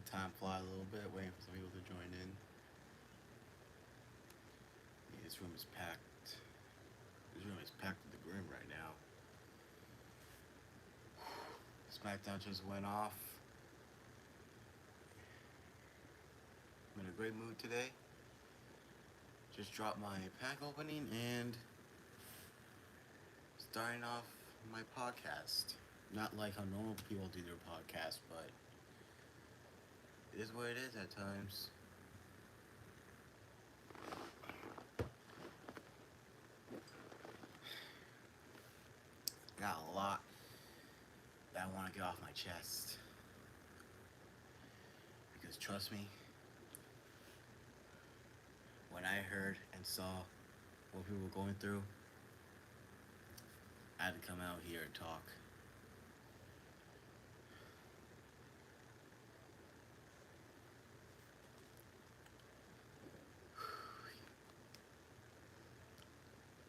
time fly a little bit, waiting for some people to join in. Yeah, this room is packed. This room is packed to the brim right now. SmackDown just went off. I'm in a great mood today. Just dropped my pack opening and starting off my podcast. Not like how normal people do their podcast, but it is what it is at times. Got a lot that I want to get off my chest. Because trust me, when I heard and saw what people were going through, I had to come out here and talk.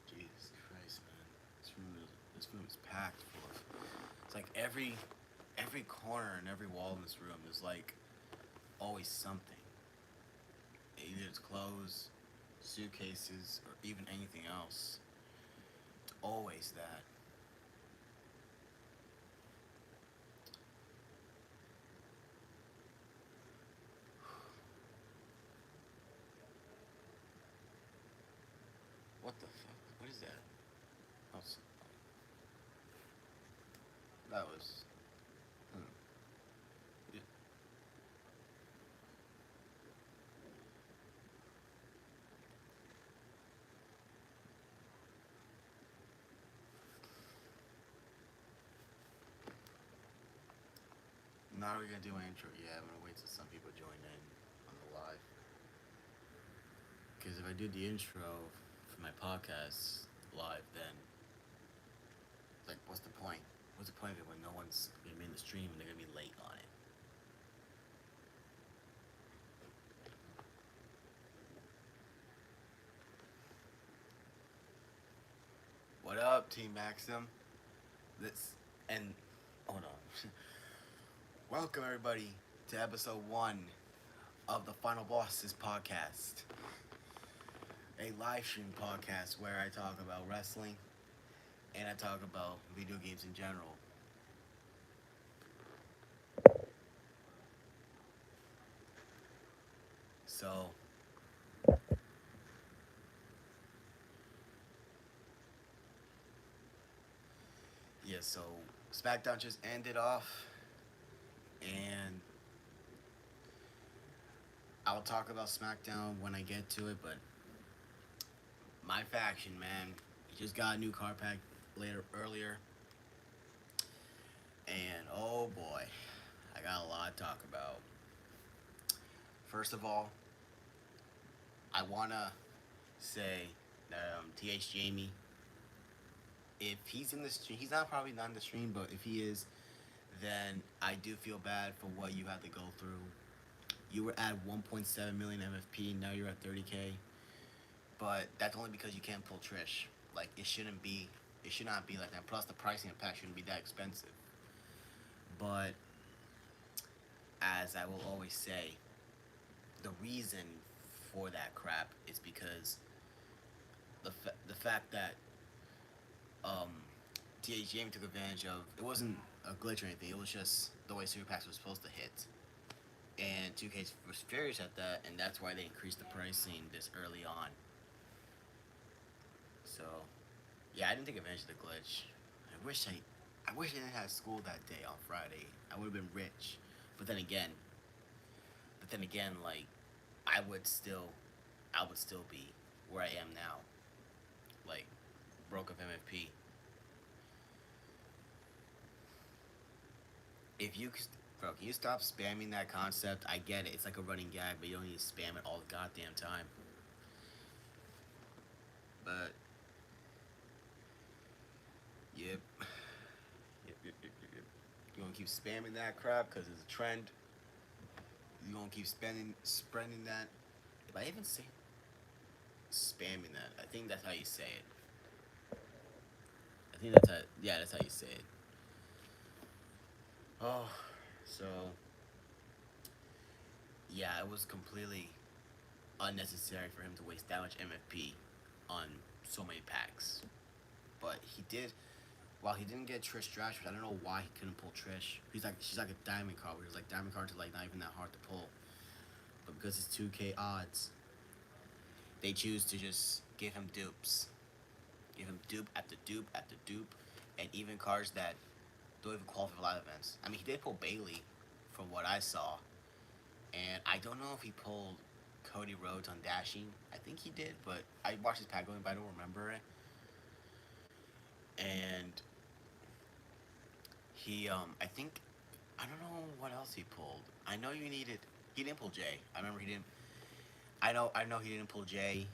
Jesus Christ, man. This room is packed full of. It's like every corner and every wall in this room is like always something. Either it's clothes, suitcases, or even anything else. It's always that. What the fuck? What is that? Oh, that was. Hmm. Yeah. Not really gonna do my intro yet. I'm gonna wait till some people join in on the live. Because if I do the intro for my podcast live, then like, what's the point? What's the point of it when no one's gonna be in the stream and they're gonna be late on it? What up, Team Maxim? This and hold on. Welcome everybody to episode 1 of the Final Bosses podcast, a live stream podcast where I talk about wrestling and I talk about video games in general. So, yeah, so SmackDown just ended off, and I'll talk about SmackDown when I get to it, but my faction, man, just got a new card pack earlier, and oh boy, I got a lot to talk about. First of all, I wanna say that TH Jamie, if he's in the stream, he's probably not in the stream, but if he is, then I do feel bad for what you had to go through. You were at 1.7 million MFP, now you're at 30K, but that's only because you can't pull Trish. Like, it should not be like that. Plus, the pricing of pack shouldn't be that expensive. But as I will always say, the reason for that crap is because the fact that TH Jamie took advantage of, it wasn't a glitch or anything, it was just the way super packs were supposed to hit. And 2K was furious at that, and that's why they increased the pricing this early on. So, yeah, I didn't take advantage of the glitch. I wish I didn't have school that day on Friday. I would have been rich. But then again, like, I would still be where I am now. Like, broke of MFP. Bro, can you stop spamming that concept? I get it. It's like a running gag, but you don't need to spam it all the goddamn time. But, yep. You're gonna keep spamming that crap because it's a trend. You're gonna keep spreading that. If I even say spamming that, I think that's how you say it. I think that's how you say it. Oh, so yeah, it was completely unnecessary for him to waste that much MFP on so many packs. But he did. While he didn't get Trish Stratus, I don't know why he couldn't pull Trish. She's like a diamond card, which is like diamond cards are like not even that hard to pull. But because it's 2K odds, they choose to just give him dupes, give him dupe after dupe after dupe, and even cards that don't even qualify for live events. I mean, he did pull Bailey, from what I saw, and I don't know if he pulled Cody Rhodes on Dashing. I think he did, but I watched his pack going, but I don't remember it. And he, I think, I don't know what else he pulled. I know you needed. He didn't pull Jay. I remember he didn't. I know he didn't pull Jay,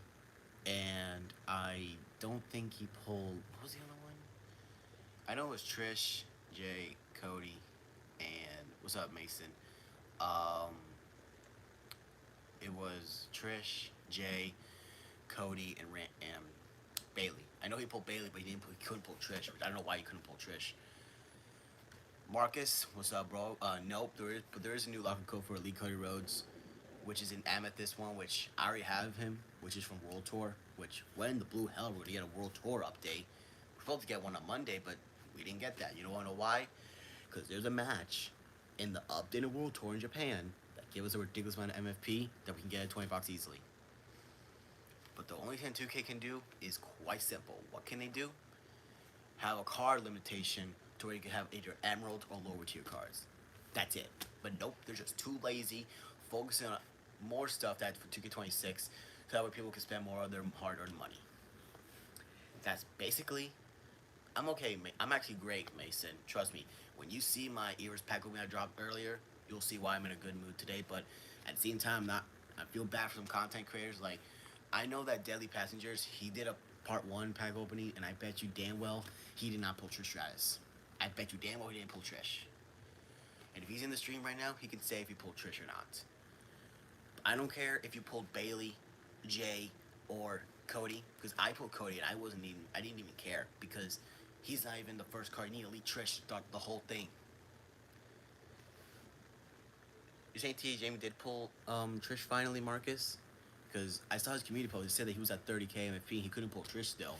and I don't think he pulled. What was the other one? I know it was Trish, Jay, Cody, and what's up, Mason? Um, it was Trish, Jay, Cody, and Bailey. I know he pulled Bailey, but he couldn't pull Trish. I don't know why he couldn't pull Trish. Marcus, what's up, bro? Nope, there is a new locker code for Elite Cody Rhodes, which is an Amethyst one, which I already have him, which is from World Tour. Which when the blue hell we're gonna get a World Tour update. We're supposed to get one on Monday, but we didn't get that. You don't wanna know why? Because there's a match in the updated World Tour in Japan that give us a ridiculous amount of MFP that we can get at 20 bucks easily. But the only thing 2K can do is quite simple. What can they do? Have a card limitation to where you can have either emerald or lower tier cards. That's it. But nope, they're just too lazy, focusing on more stuff that for 2K26 so that way people can spend more of their hard-earned money. That's basically. I'm okay. I'm actually great, Mason. Trust me. When you see my Ears pack opening I dropped earlier, you'll see why I'm in a good mood today. But at the same time, not. I feel bad for some content creators. Like, I know that Deadly Passengers, he did a part 1 pack opening, and I bet you damn well he did not pull Trish Stratus. I bet you damn well he didn't pull Trish. And if he's in the stream right now, he can say if he pulled Trish or not. I don't care if you pulled Bailey, Jay, or Cody, because I pulled Cody and I didn't even care because he's not even the first card. You need Elite Trish to start the whole thing. You're saying T.A. Jamie did pull Trish finally, Marcus? Because I saw his community post. It said that he was at 30K MFP. He couldn't pull Trish still.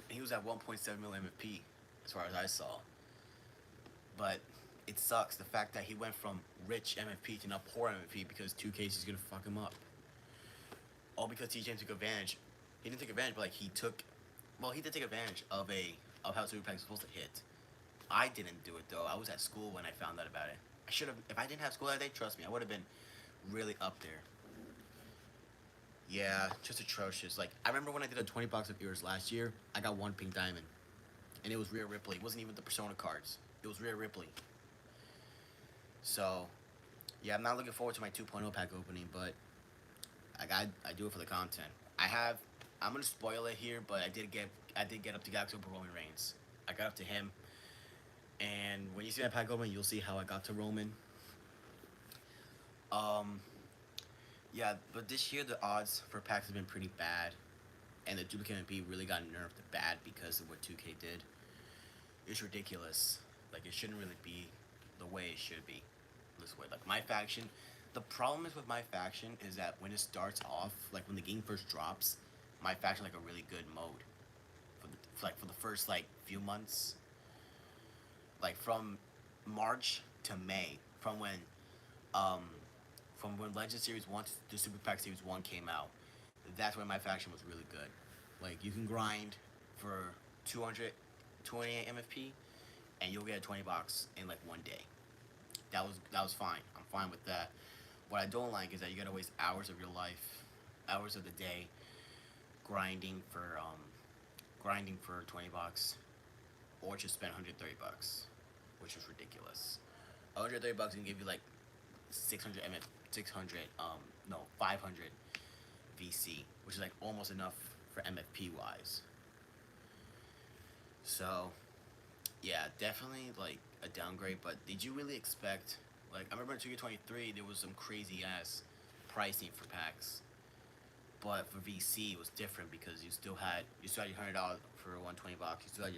And he was at 1.7 mil MFP, as far as I saw. But it sucks the fact that he went from rich MFP to now poor MFP because 2K is going to fuck him up. All because TJ took advantage. He didn't take advantage, but like he did take advantage of how super packs supposed to hit. I didn't do it though. I was at school when I found out about it. I should have. If I didn't have school that day, trust me, I would have been really up there. Yeah, just atrocious. Like I remember when I did a 20 box of ears last year, I got one pink diamond, and it was Rhea Ripley. It wasn't even the Persona cards. It was Rhea Ripley. So, yeah, I'm not looking forward to my 2.0 pack opening, but I do it for the content. I'm gonna spoil it here, but I did get up to Galaxy over Roman Reigns. I got up to him, and when you see that pack opening, you'll see how I got to Roman. Yeah, but this year the odds for packs have been pretty bad, and the duplicate MP really got nerfed bad because of what 2K did. It's ridiculous. Like it shouldn't really be the way it should be. This way, like my faction. The problem is with my faction is that when it starts off, like when the game first drops, my faction like a really good mode for the first like few months, like from March to May, um from when Legend Series 1 to the Super Pack Series 1 came out. That's when my faction was really good. Like you can grind for 228 MFP, and you'll get a 20 box in like one day. That was fine. I'm fine with that. What I don't like is that you gotta waste hours of your life, hours of the day, grinding for 20 bucks, or just spend 130 bucks, which is ridiculous. 130 bucks can give you like 600 MF, 500 VC, which is like almost enough for MFP wise. So, yeah, definitely like a downgrade. But did you really expect? Like I remember in 2K23 there was some crazy ass pricing for packs, but for VC it was different because you still had your $100 for a 120 box. You still had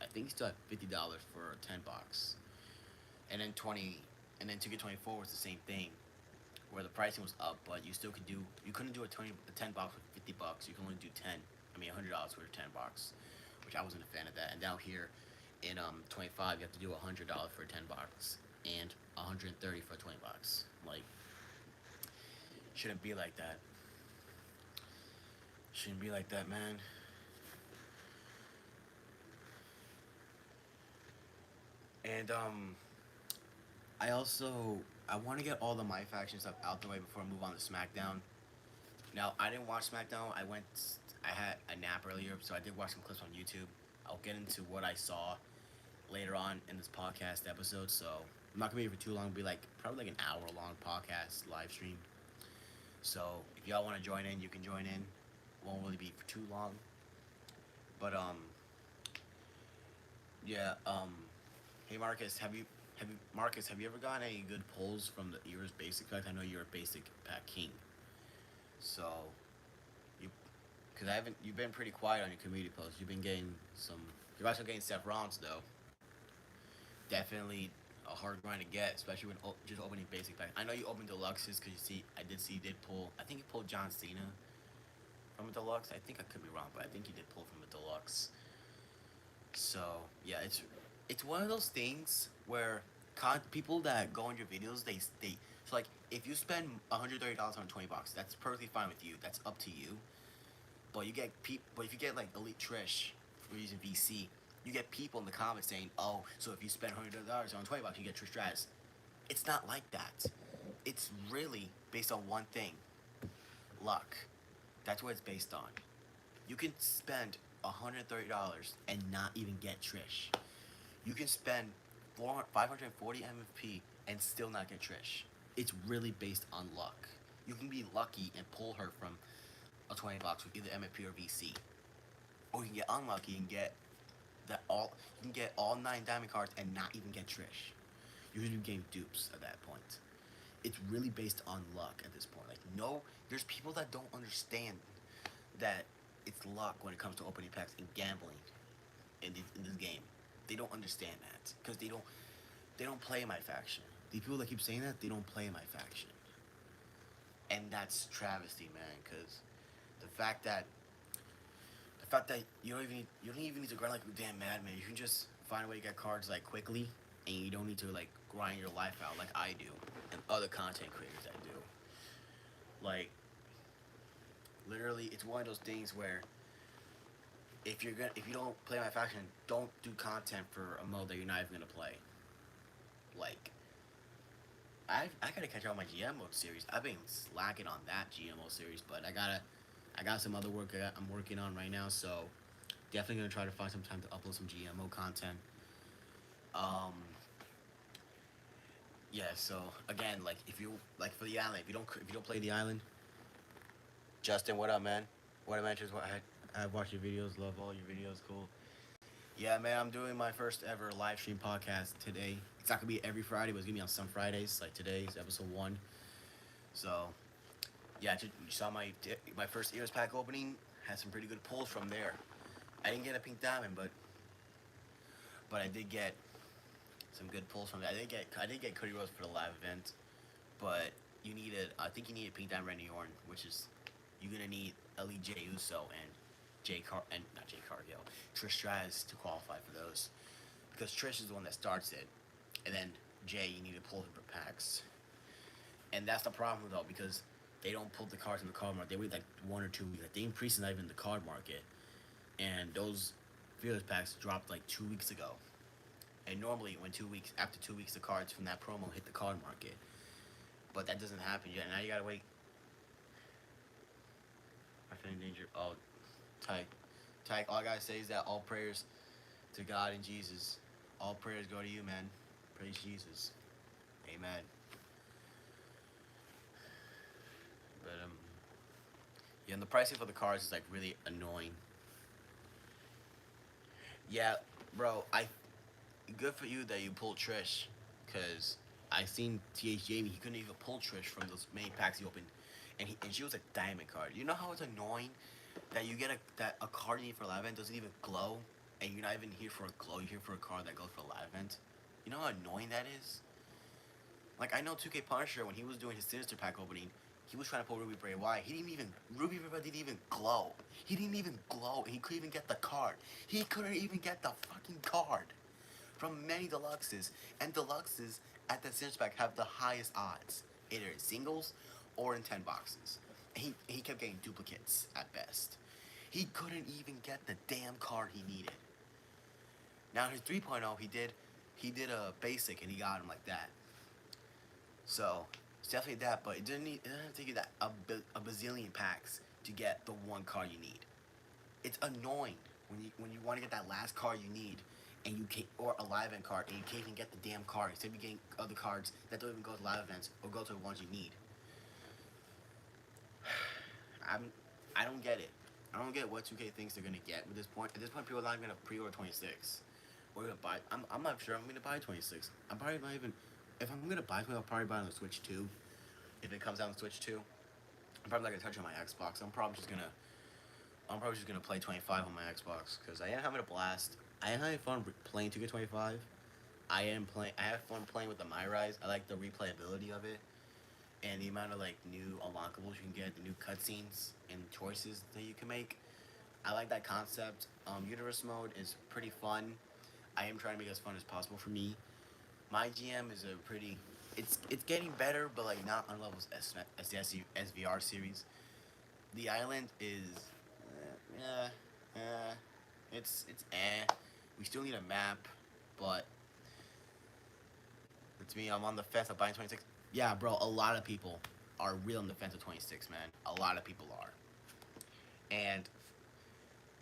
I think you still had $50 for a 10 box, and then 2K24 was the same thing. where the pricing was up, but you couldn't do a 10 box for $50. You can only do 10. I mean $100 for 10 box, which I wasn't a fan of that. And now here in 25, you have to do $100 for 10 box and 130 for 20 bucks. Like, shouldn't be like that. Shouldn't be like that, man. And I want to get all the My Faction stuff out the way before I move on to SmackDown. Now, I didn't watch SmackDown. I had a nap earlier, so I did watch some clips on YouTube. I'll get into what I saw later on in this podcast episode. So I'm not gonna be here for too long. It'll be like probably like an hour long podcast live stream. So if y'all want to join in, you can join in. Won't really be for too long. But yeah. Hey Marcus, have you ever gotten any good pulls from the Eras Basic Pack? I know you're a Basic Pack king. So you, because I haven't, you've been pretty quiet on your community posts. You've been getting some. You're also getting Seth Rollins though. Definitely a hard grind to get, especially when just opening Basic Pack. I know you opened Deluxes because I did see you did pull. I think you pulled John Cena from a Deluxe. I think I could be wrong, but I think you did pull from a Deluxe. So yeah, it's one of those things where people that go on your videos, they so like if you spend $130 on 20 bucks, that's perfectly fine with you. That's up to you. But if you get like Elite Trish for using VC, you get people in the comments saying, "Oh, so if you spend $100 on 20 bucks, you get Trish Stratus." It's not like that. It's really based on one thing: luck. That's what it's based on. You can spend $130 and not even get Trish. You can spend 540 MFP and still not get Trish. It's really based on luck. You can be lucky and pull her from a 20 box with either MFP or VC, or you can get unlucky and get You can get all 9 diamond cards and not even get Trish. You're gonna be getting dupes at that point. It's really based on luck at this point. Like, no, there's people that don't understand that it's luck when it comes to opening packs and gambling in this game. They don't understand that because they don't play My Faction. The people that keep saying that, they don't play My Faction, and that's travesty, man. Because the fact that you don't even need to grind like a damn madman. You can just find a way to get cards like quickly, and you don't need to like grind your life out like I do and other content creators that do. Like, literally, it's one of those things where if you don't play My Faction, don't do content for a mode that you're not even gonna play. Like, I gotta catch up on my GM mode series. I've been slacking on that GM mode series, but I got some other work I'm working on right now, so definitely gonna try to find some time to upload some GMO content. Yeah. So again, like if you like for the island, if you don't play the island, Justin, what up, man? What I mentioned is I've watched your videos, love all your videos, cool. Yeah, man, I'm doing my first ever live stream podcast today. It's not gonna be every Friday, but it's gonna be on some Fridays. Like today's episode 1. So yeah, you saw my first Ears pack opening. Had some pretty good pulls from there. I didn't get a pink diamond, but I did get some good pulls from that. I did get Cody Rhodes for the live event, but I think you need a pink diamond Randy Orton, which is you're gonna need Elite Jey Uso and not Jay Cargill, Trish Stratus to qualify for those, because Trish is the one that starts it, and then Jay you need to pull him for packs, and that's the problem though, because they don't pull the cards in the card market. They wait like 1 or 2 weeks. Like, the increase is not even the card market, and those Fearless packs dropped like 2 weeks ago. And normally, after 2 weeks, the cards from that promo hit the card market, but that doesn't happen yet. Now you gotta wait. I feel in danger. Oh, Tyke. All I gotta say is that all prayers to God and Jesus. All prayers go to you, man. Praise Jesus. Amen. But yeah, and the pricing for the cards is like really annoying. Yeah, bro. Good for you that you pulled Trish, cause I seen Jamie. He couldn't even pull Trish from those main packs he opened, and she was a diamond card. You know how it's annoying that you get a card you need for a live event doesn't even glow, and you're not even here for a glow. You're here for a card that goes for a live event. You know how annoying that is. Like I know 2K Punisher when he was doing his Sinister Pack opening, he was trying to pull Ruby Bray Wyatt. He didn't even Ruby Bray Wyatt didn't even glow. He didn't even glow. He couldn't even get the card. He couldn't even get the fucking card from many deluxes. And deluxes at the Sinister Pack have the highest odds, either in singles or in 10 boxes. He kept getting duplicates at best. He couldn't even get the damn card he needed. Now his 3.0, he did a basic and he got him like that. So it's definitely that, but it doesn't take you that a bazillion packs to get the one card you need. It's annoying when you want to get that last card you need and you can't, or a live event card, and you can't even get the damn card. Instead of getting other cards that don't even go to live events or go to the ones you need. I don't get it. I don't get what 2K thinks they're gonna get at this point. At this point, people are not gonna pre-order 26. Or gonna buy. I'm not sure I'm gonna buy 26. I'm probably not even. If I'm gonna buy 20, I'll probably buy on the Switch 2. If it comes out on the Switch 2, I'm probably not gonna touch it on my Xbox. I'm probably just gonna play 25 on my Xbox because I am having a blast. I am having fun playing 2K25. I have fun playing with the MyRise. I like the replayability of it and the amount of like new unlockables you can get, the new cutscenes and choices that you can make. I like that concept. Universe mode is pretty fun. I am trying to make it as fun as possible for me. My GM is a pretty. It's getting better, but like not on levels as the SVR series. The island is, it's eh. We still need a map, but it's me. I'm on the fence of buying 26. Yeah, bro. A lot of people are real on the fence of 26, man. A lot of people are, and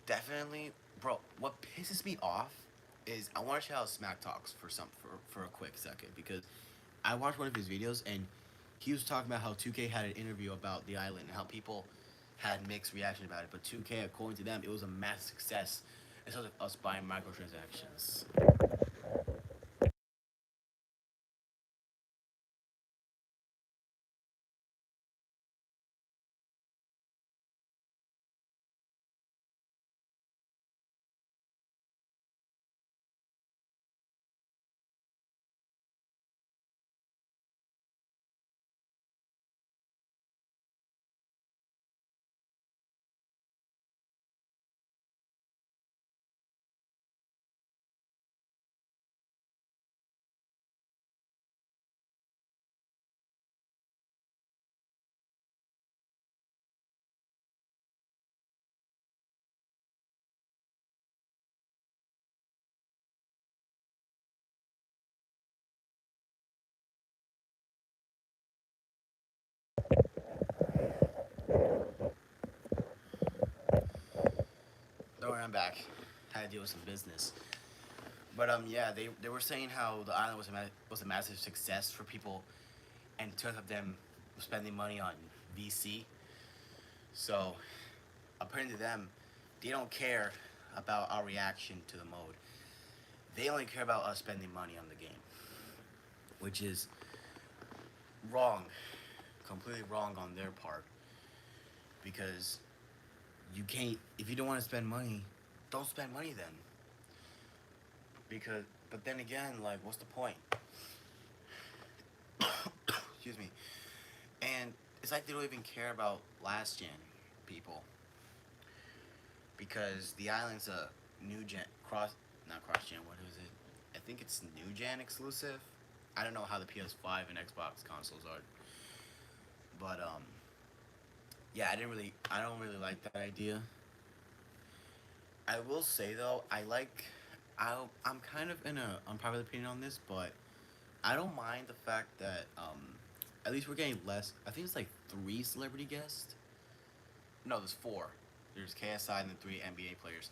definitely, bro. What pisses me off is I want to shout out Smack Talks for a quick second because I watched one of his videos and he was talking about how 2K had an interview about the island and how people had mixed reaction about it, but 2K, according to them, it was a massive success instead of us buying microtransactions. Don't worry, I'm back. Had to deal with some business. But yeah, they were saying how the island was a massive success for people, and because of them spending money on VC. So, according to them, they don't care about our reaction to the mode. They only care about us spending money on the game, which is wrong, completely wrong on their part. Because you can't, if you don't want to spend money, don't spend money then. Because, but then again, like, what's the point? Excuse me. And it's like they don't even care about last gen people. Because the island's a new gen, not cross gen, what is it? I think it's new gen exclusive. I don't know how the PS5 and Xbox consoles are. But, yeah, I don't really like that idea. I will say though, I'm kind of in a unpopular opinion on this, but I don't mind the fact that at least we're getting less. I think it's like 3 celebrity guests. No, there's 4. There's KSI and then 3 NBA players.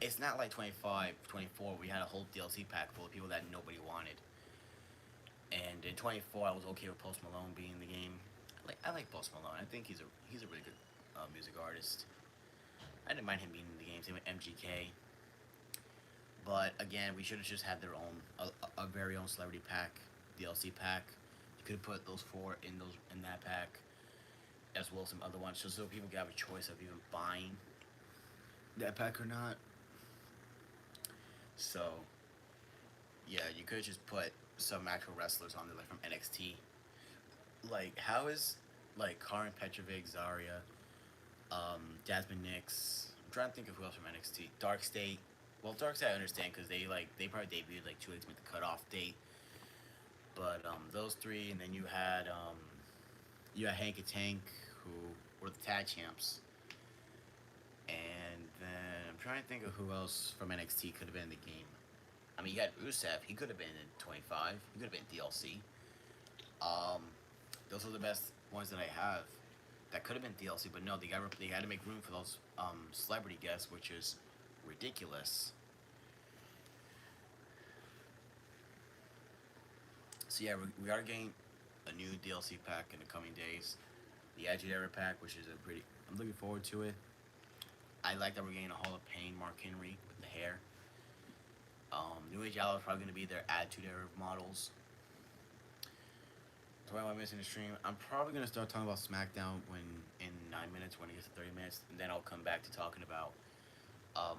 It's not like 25, 24. We had a whole DLC pack full of people that nobody wanted. And in 24, I was okay with Post Malone being in the game. I like Post Malone. I think he's a really good music artist. I didn't mind him being in the game. Same with MGK. But again, we should have just had their own a very own celebrity pack, DLC pack. You could have put those 4 in that pack, as well as some other ones, just so people could have a choice of even buying that pack or not. So yeah, you could have just put some actual wrestlers on there, like from NXT. Like, how is like Karen Petrovic, Zarya, Jasmine Nix? I'm trying to think of who else from NXT. Dark State. Well, Dark State I understand because they probably debuted like 2 weeks to make the cutoff date. But those three, and then you had Hank and Tank, who were the tag champs, and then I'm trying to think of who else from NXT could have been in the game. I mean, you had Rusev. He could have been in 25. He could have been DLC. Um, those are the best ones that I have. That could have been DLC, but no, they had to make room for those celebrity guests, which is ridiculous. So yeah, we are getting a new DLC pack in the coming days. The Edge Era pack, which is a pretty. I'm looking forward to it. I like that we're getting a Hall of Pain Mark Henry with the hair. New Age Outlaw is probably going to be their Attitude Era models. So why am I missing the stream? I'm probably going to start talking about SmackDown when in 9 minutes, when it gets to 30 minutes, and then I'll come back to talking about um,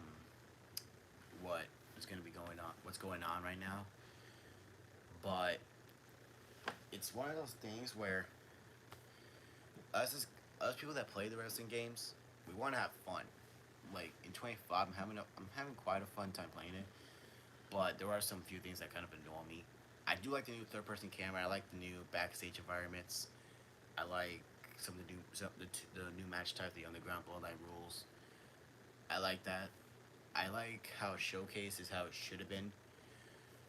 what is going to be going on, what's going on right now. But it's one of those things where us people that play the wrestling games, we want to have fun. Like in 25, I'm having quite a fun time playing it. But there are some few things that kind of annoy me. I do like the new third-person camera. I like the new backstage environments. I like the new match type, the Underground Bloodline rules. I like that. I like how Showcase is how it should have been,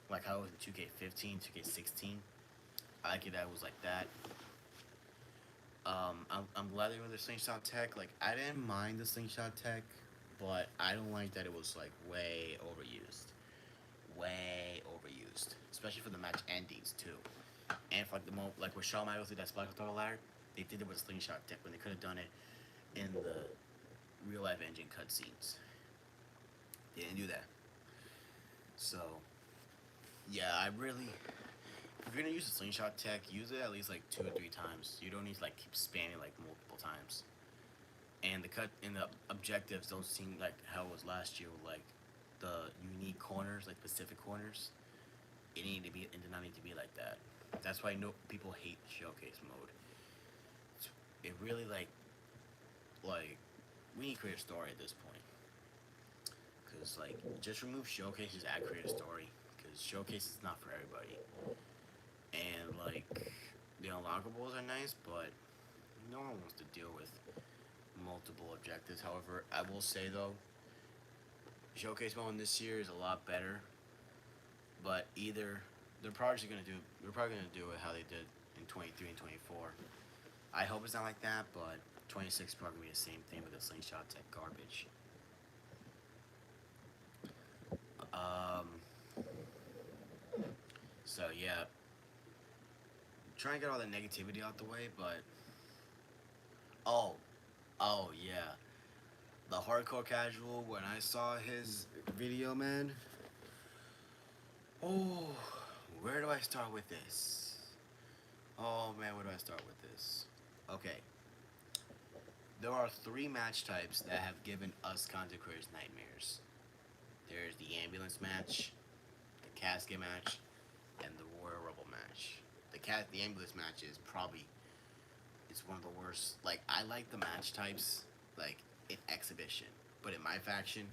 like how it was in 2K15, 2K16. I like it that it was like that. I'm glad they were the slingshot tech. Like I didn't mind the slingshot tech, but I don't like that it was like way overused, especially for the match endings too. And for like the moment, like with Shawn Michaels did that Splash Auto ladder, they did it with a slingshot tech when they could have done it in the real life engine cutscenes. They didn't do that. So yeah, if you're gonna use the slingshot tech, use it at least like 2 or 3 times. You don't need to like keep spamming like multiple times. And the objectives don't seem like how it was last year. Like the unique corners, like specific corners, it did not need to be like that. That's why no people hate showcase mode. It really like we need to create a story at this point. Cause like just remove showcase, just add create a story. Cause showcase is not for everybody. And like the unlockables are nice, but no one wants to deal with multiple objectives. However, I will say though, showcase mode this year is a lot better. But either they're probably gonna do it how they did in 23 and 24. I hope it's not like that, but 26 is probably gonna be the same thing with the slingshot tech garbage. Um. So yeah, trying to get all the negativity out the way, but oh, oh yeah, the hardcore casual. When I saw his video, man. Oh, where do I start with this? Oh man, where do I start with this? Okay, there are 3 match types that have given us content creators nightmares. There's the ambulance match, the casket match, and the Royal Rumble match. The ambulance match is probably it's one of the worst. Like I like the match types like in exhibition, but in my faction,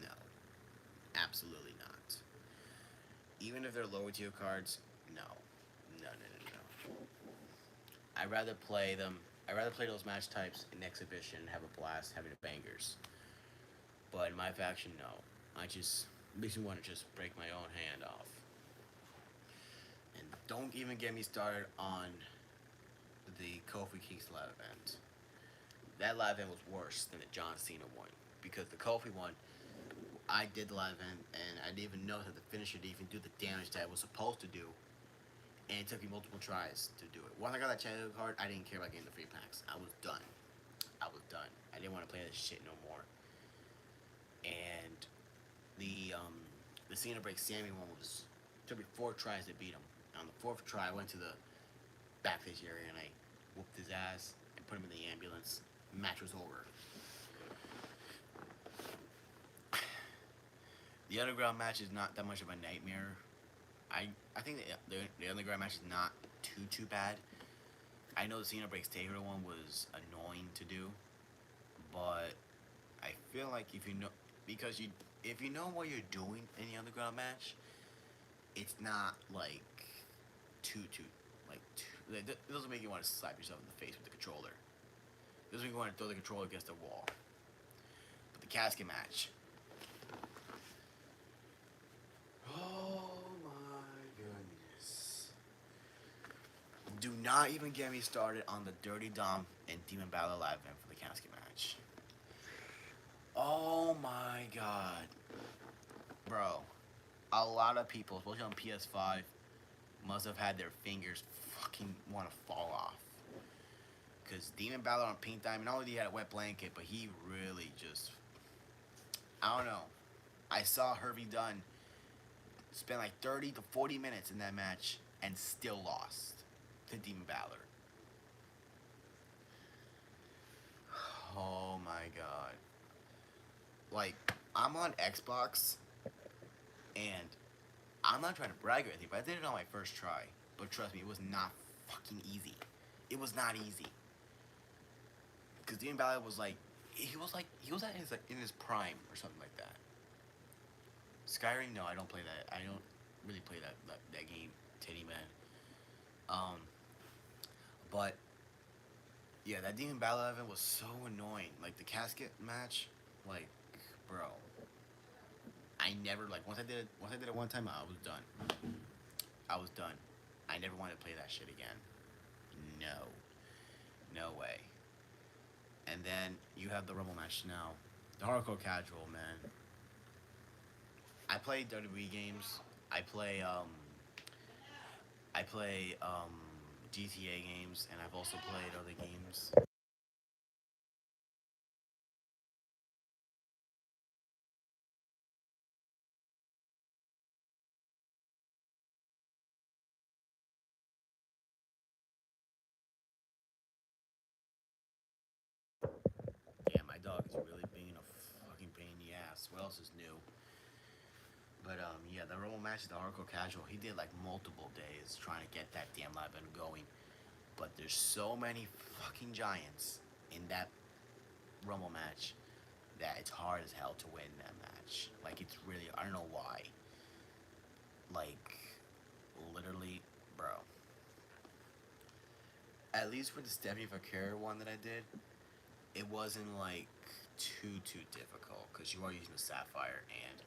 no, absolutely not. Even if they're lower tier cards, no, no, no, no, no. I'd rather play them. I'd rather play those match types in exhibition and have a blast having the bangers. But in my faction, no. I just makes me want to just break my own hand off. And don't even get me started on the Kofi Kingston live event. That live event was worse than the John Cena one because the Kofi one, I did the live event and I didn't even know that the finisher didn't even do the damage that it was supposed to do. And it took me multiple tries to do it. Once I got that channel card, I didn't care about getting the free packs. I was done. I was done. I didn't want to play this shit no more. And the Cena break Sammy one took me 4 tries to beat him. On the 4th try, I went to the backstage area and I whooped his ass and put him in the ambulance. Match was over. The underground match is not that much of a nightmare. I think the underground match is not too bad. I know the Cena breaks Taker one was annoying to do, but I feel like if you know because you if you know what you're doing in the underground match, it's not like too like it doesn't make you want to slap yourself in the face with the controller. It doesn't make you want to throw the controller against the wall. But the casket match. Oh my goodness. Do not even get me started on the Dirty Dom and Demon Battle Live event for the casket match. Oh my god. Bro, a lot of people, especially on PS5, must have had their fingers fucking want to fall off. Because Demon Balor on Pink Diamond, not only did he had a wet blanket, but he really just. I don't know. I saw Hervey Dunn spend like 30 to 40 minutes in that match and still lost to Demon Balor. Oh my god. Like, I'm on Xbox, and I'm not trying to brag or anything, but I did it on my first try. But trust me, it was not fucking easy. It was not easy. Because Demon Balor was he was at his like in his prime or something like that. Skyrim, no, I don't play that. I don't really play that game, Teddy Man. Um, but yeah, that Demon Balor event was so annoying. Like the casket match, like, bro, I never like once I did it one time, I was done. I was done. I never wanted to play that shit again. No, no way. And then you have the Rumble match now. The hardcore casual, man. I play WWE games. I play I play GTA games, and I've also played other games. Yeah, my dog is really being a fucking pain in the ass. What else is new? But yeah, the Rumble match, the hardcore casual, he did like multiple days trying to get that damn live event going. But there's so many fucking giants in that Rumble match that it's hard as hell to win that match. Like it's really, I don't know why. Like literally, bro. At least with the Stephanie Vaquero one that I did, it wasn't like too difficult because you are using the Sapphire, and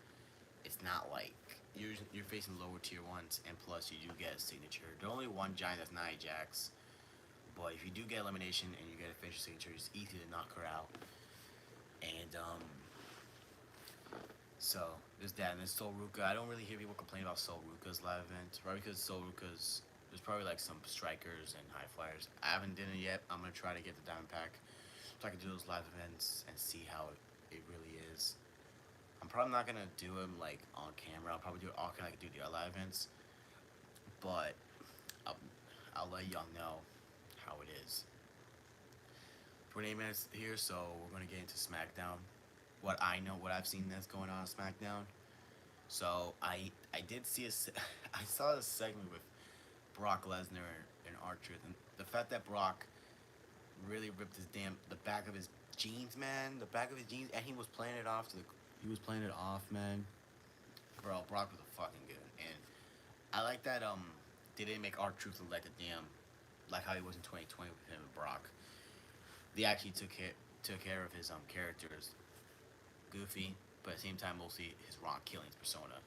it's not like you're facing lower tier ones, and plus you do get a signature. There's only one giant that's Nia Jax, but if you do get elimination and you get a finisher signature, it's easy to knock her out. And so there's that, and there's Sol Ruka. I don't really hear people complain about Sol Ruka's live event, right? Because Sol Ruka's there's probably like some strikers and high flyers. I haven't done it yet. I'm gonna try to get the diamond pack so I can do those live events and see how it really is. I'm probably not gonna do them like on camera. I'll probably do it off camera. I can do the live events, but I'll, I'll let y'all know how it is. 28 minutes here, so we're gonna get into SmackDown. What I know, what I've seen that's going on SmackDown. So I did see I saw a segment with Brock Lesnar and R-Truth, and the fact that Brock really ripped the back of his jeans, man, the back of his jeans, and he was playing it off, man. Bro, Brock was a fucking good, and I like that they didn't make R-Truth look like a damn like how he was in 2020 with him and Brock. They actually took care of his characters, Goofy, but at the same time mostly his Ron Killings persona.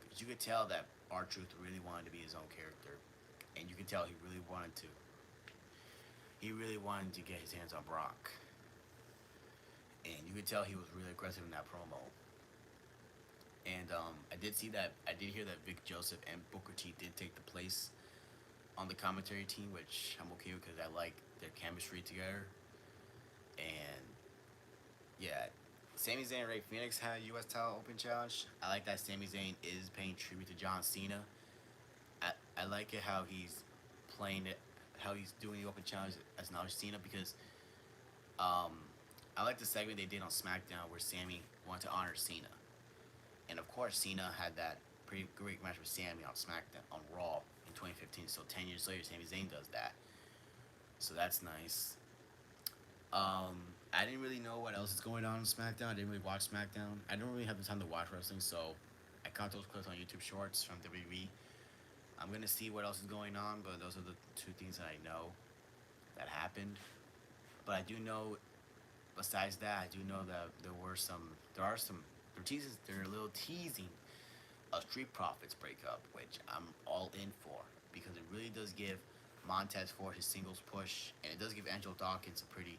Because you could tell that R-Truth really wanted to be his own character, and you could tell he really wanted to get his hands on Brock, and you could tell he was really aggressive in that promo. And I did hear that Vic Joseph and Booker T did take the place on the commentary team, which I'm okay with because I like their chemistry together. And yeah, Sami Zayn and Ray Phoenix had a U.S. title open challenge. I like that Sami Zayn is paying tribute to John Cena. I like it how he's playing it, how he's doing the open challenge as now Cena because um, I like the segment they did on SmackDown where Sammy wanted to honor Cena, and of course Cena had that pretty great match with Sami on SmackDown on Raw in 2015. So 10 years later, Sami Zayn does that. So that's nice. I didn't really know what else is going on SmackDown. I didn't really watch SmackDown. I don't really have the time to watch wrestling, so I caught those clips on YouTube Shorts from WWE. I'm gonna see what else is going on, but those are the two things that I know that happened. But I do know, besides that, I do know that they're a little teasing a Street Profits breakup, which I'm all in for because it really does give Montez Ford his singles push, and it does give Angelo Dawkins a pretty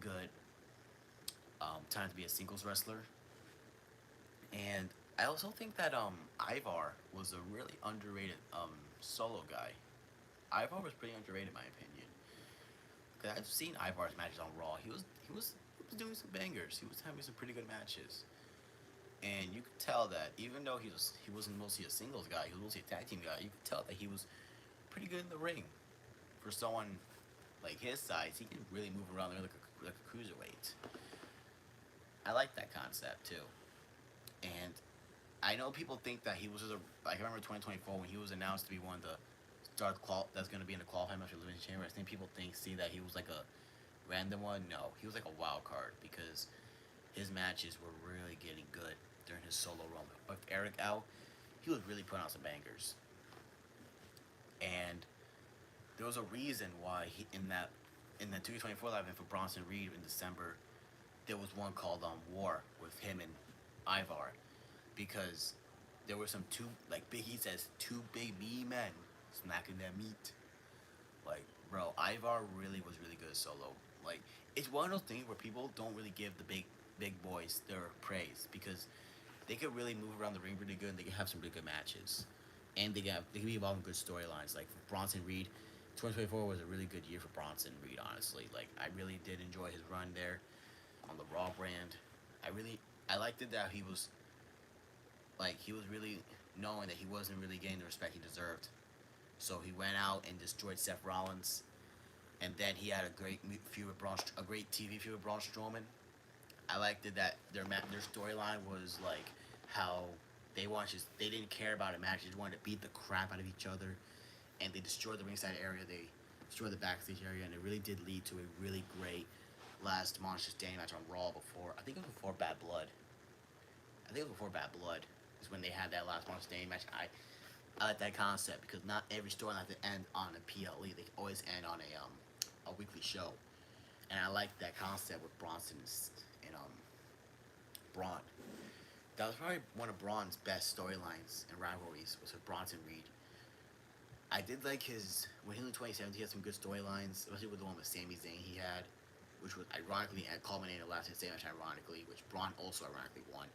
good time to be a singles wrestler. And I also think that Ivar was a really underrated solo guy. Ivar was pretty underrated in my opinion. Cause I've seen Ivar's matches on Raw. He was doing some bangers. He was having some pretty good matches. And you could tell that even though he wasn't mostly a singles guy, he was mostly a tag team guy. You could tell that he was pretty good in the ring for someone like his size. He can really move around there like a cruiserweight. I like that concept too. And I know people think that he was just like I remember 2024 when he was announced to be one of the that's going to be in the qualifying match for the Elimination Chamber. I think people see that he was like a random one. No, he was like a wild card because his matches were really getting good during his solo run. With Eric out, he was really putting out some bangers. And there was a reason why he in the 224 live event for Bronson Reed in December, there was one called War with him and Ivar, because there were some two, like Big E says, two big meaty men smacking that meat. Like, bro, Ivar really was really good solo. Like, it's one of those things where people don't really give the big boys their praise because they could really move around the ring really good and they can have some really good matches. And they can be involved in good storylines. Like Bronson Reed, 2024 was a really good year for Bronson Reed, honestly. Like, I really did enjoy his run there on the Raw brand. I liked it that he was really knowing that he wasn't really getting the respect he deserved. So he went out and destroyed Seth Rollins, and then he had a great TV feud with Braun Strowman. I liked it that their storyline was like how they didn't care about a match, they just wanted to beat the crap out of each other, and they destroyed the ringside area, they destroyed the backstage area, and it really did lead to a really great last Monster Standing match on Raw before before Bad Blood. I think it was before Bad Blood is when they had that last Monster Standing match. I like that concept because not every storyline has to end on a PLE. They always end on a weekly show, and I like that concept with Bronson and Braun. That was probably one of Braun's best storylines and rivalries was with Bronson Reed. I did like when he was in 2017. He had some good storylines, especially with the one with Sami Zayn he had, which was ironically culminated in the last man match, ironically, which Braun also ironically won.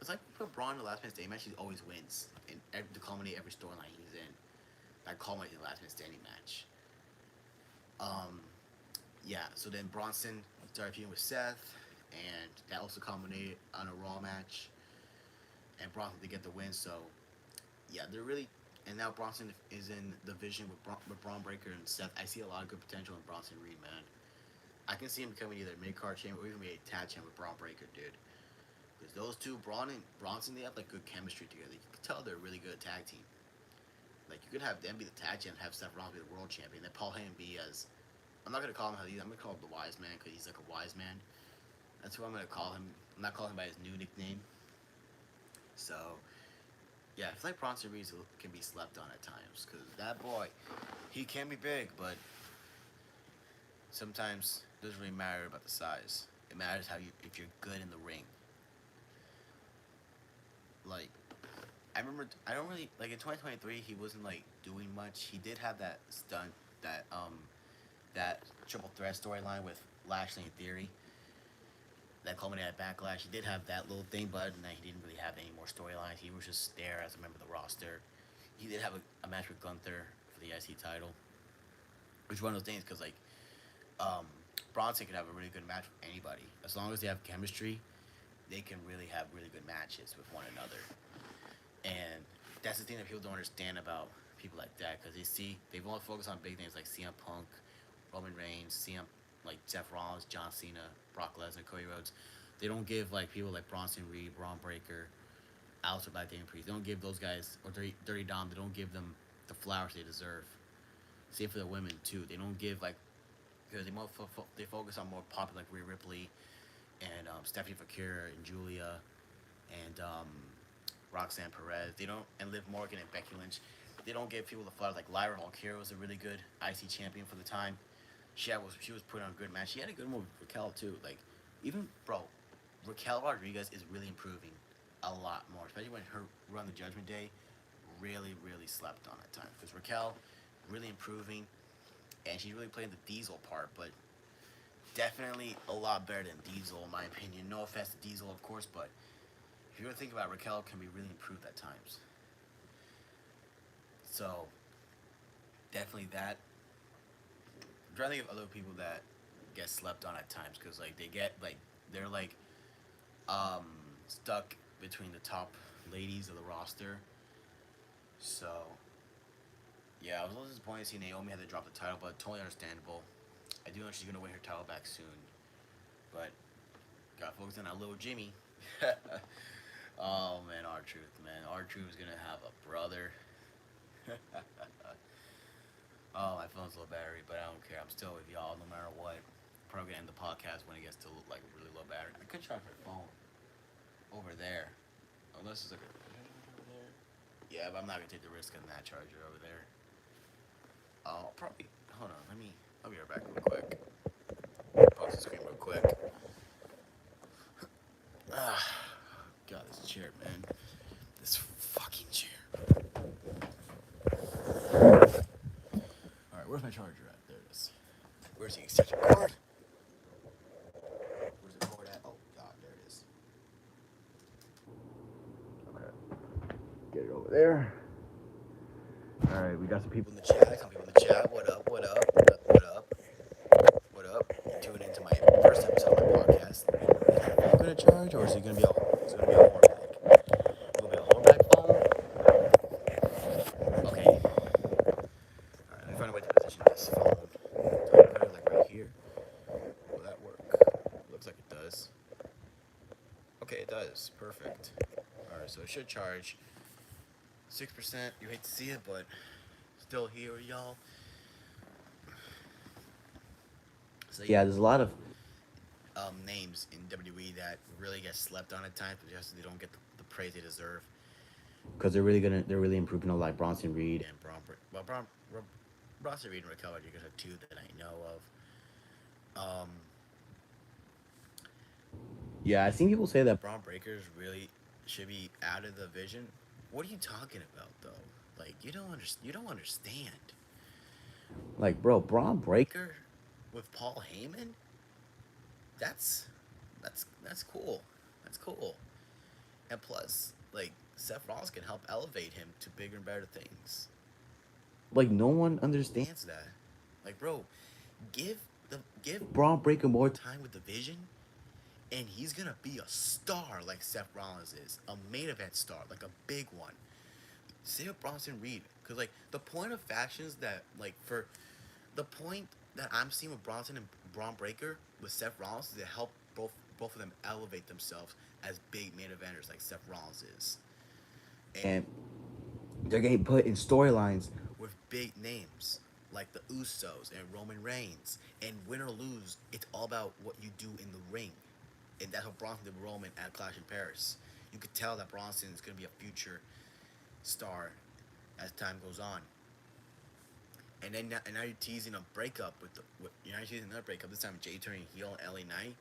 It's like for Braun in the last man standing match, he always wins to culminate every storyline he's in. That culminated in the last man standing match. Yeah. So then Bronson started feuding with Seth, and that also culminated on a Raw match. And Bronson did get the win. So yeah, they're really. And now Bronson is in the vision with Braun Breaker and Seth. I see a lot of good potential in Bronson Reed, man. I can see him becoming either mid-card champion or even be a tag champion with Braun Breaker, dude. Because those two, Braun and Bronson, they have like good chemistry together. You can tell they're a really good tag team. Like, you could have them be the tag champion and have Seth Rollins be the world champion. Then Paul Heyman be as... I'm not going to call him how he's... I'm going to call him the Wise Man because he's like a wise man. That's who I'm going to call him. I'm not calling him by his new nickname. So... yeah, I feel like Bronson Reed can be slept on at times because that boy, he can be big, but sometimes it doesn't really matter about the size. It matters if you're good in the ring. Like, I don't really, like in 2023, he wasn't like doing much. He did have that stunt, that triple threat storyline with Lashley and Theory. That culminated at Backlash. He did have that little thing, but other than that, he didn't really have any more storylines. He was just there as a member of the roster. He did have a match with Gunther for the IC title, which is one of those things because like Bronson could have a really good match with anybody as long as they have chemistry. They can really have really good matches with one another, and that's the thing that people don't understand about people like that because they've only focused on big names like CM Punk, Roman Reigns, like Seth Rollins, John Cena, Brock Lesnar, Cody Rhodes. They don't give like people like Bronson Reed, Braun Breaker, Aleister Black, Damien Priest. They don't give those guys, or Dirty Dom, they don't give them the flowers they deserve. Same for the women too. They don't give like, because they focus on more popular like Rhea Ripley and Stephanie Fakir and Julia and Roxanne Perez. They don't, and Liv Morgan and Becky Lynch. They don't give people the flowers. Like Lyra Valkyria was a really good IC champion for the time. She was putting on a good match. She had a good one with Raquel too. Like even bro, Raquel Rodriguez is really improving a lot more, especially when her run the Judgment Day really slept on at times. Because Raquel really improving, and she's really playing the Diesel part, but definitely a lot better than Diesel in my opinion. No offense to Diesel, of course, but if you really think about it, Raquel can be really improved at times. So definitely that. I'm trying to think of other people that get slept on at times because like they're like um stuck between the top ladies of the roster. So yeah, I was a little disappointed to see Naomi had to drop the title, but totally understandable. I do know she's gonna win her title back soon, but gotta focus on that little Jimmy. Oh man, R-Truth, man, R-Truth is gonna have a brother. Oh, my phone's low battery, but I don't care. I'm still with y'all no matter what. Probably gonna end the podcast when it gets to like really low battery. I could charge my phone over there, unless it's like over there. Yeah, but I'm not gonna take the risk on that charger over there. I'll probably hold on. I'll be right back real quick. Pause the screen real quick. Ah, God, this chair, man. This fucking chair. All right, where's my charger at? There it is. Where's the extension cord? Where's the cord at? Oh God, there it is. Okay, get it over there. All right, we got some people in the chat. Some people in the chat. What up? What up? What up? What up? What up? Tune into my first episode of my podcast. Is my phone gonna charge, or is it gonna be a horn bag? Will it be a horn bag phone? Okay. All right, let me find a way to position this phone. Put it like right here. Will that work? Looks like it does. Okay, it does. Perfect. All right, so it should charge 6%. You hate to see it, but still here, y'all. So yeah, there's a lot of names in WWE that really get slept on at times, but just they don't get the praise they deserve. Because they're really improving on like Bronson Reed and Bronson Reed and Raquel Rodriguez are two that I know of. Yeah, I've seen people say that Braun Breakers really should be out of the division. What are you talking about, though? Like, you don't understand. Like, bro, Braun Breaker with Paul Heyman? That's cool. That's cool. And plus, like, Seth Rollins can help elevate him to bigger and better things. Like, no one understands that. Like, bro, give Braun Breaker more time with the Vision, and he's gonna be a star like Seth Rollins is, a main event star, like a big one. Same with Bronson Reed, because like the point of factions that like for the point that I'm seeing with Bronson and Braun Breaker with Seth Rollins is to help both of them elevate themselves as big main eventers like Seth Rollins is, and they're getting put in storylines with big names like the Usos and Roman Reigns, and win or lose, it's all about what you do in the ring. And that's what Bronson did with Roman at Clash in Paris. You could tell that Bronson is going to be a future star as time goes on. And then now you're teasing a breakup you're not teasing another breakup. This time Jay turning heel and LA Knight.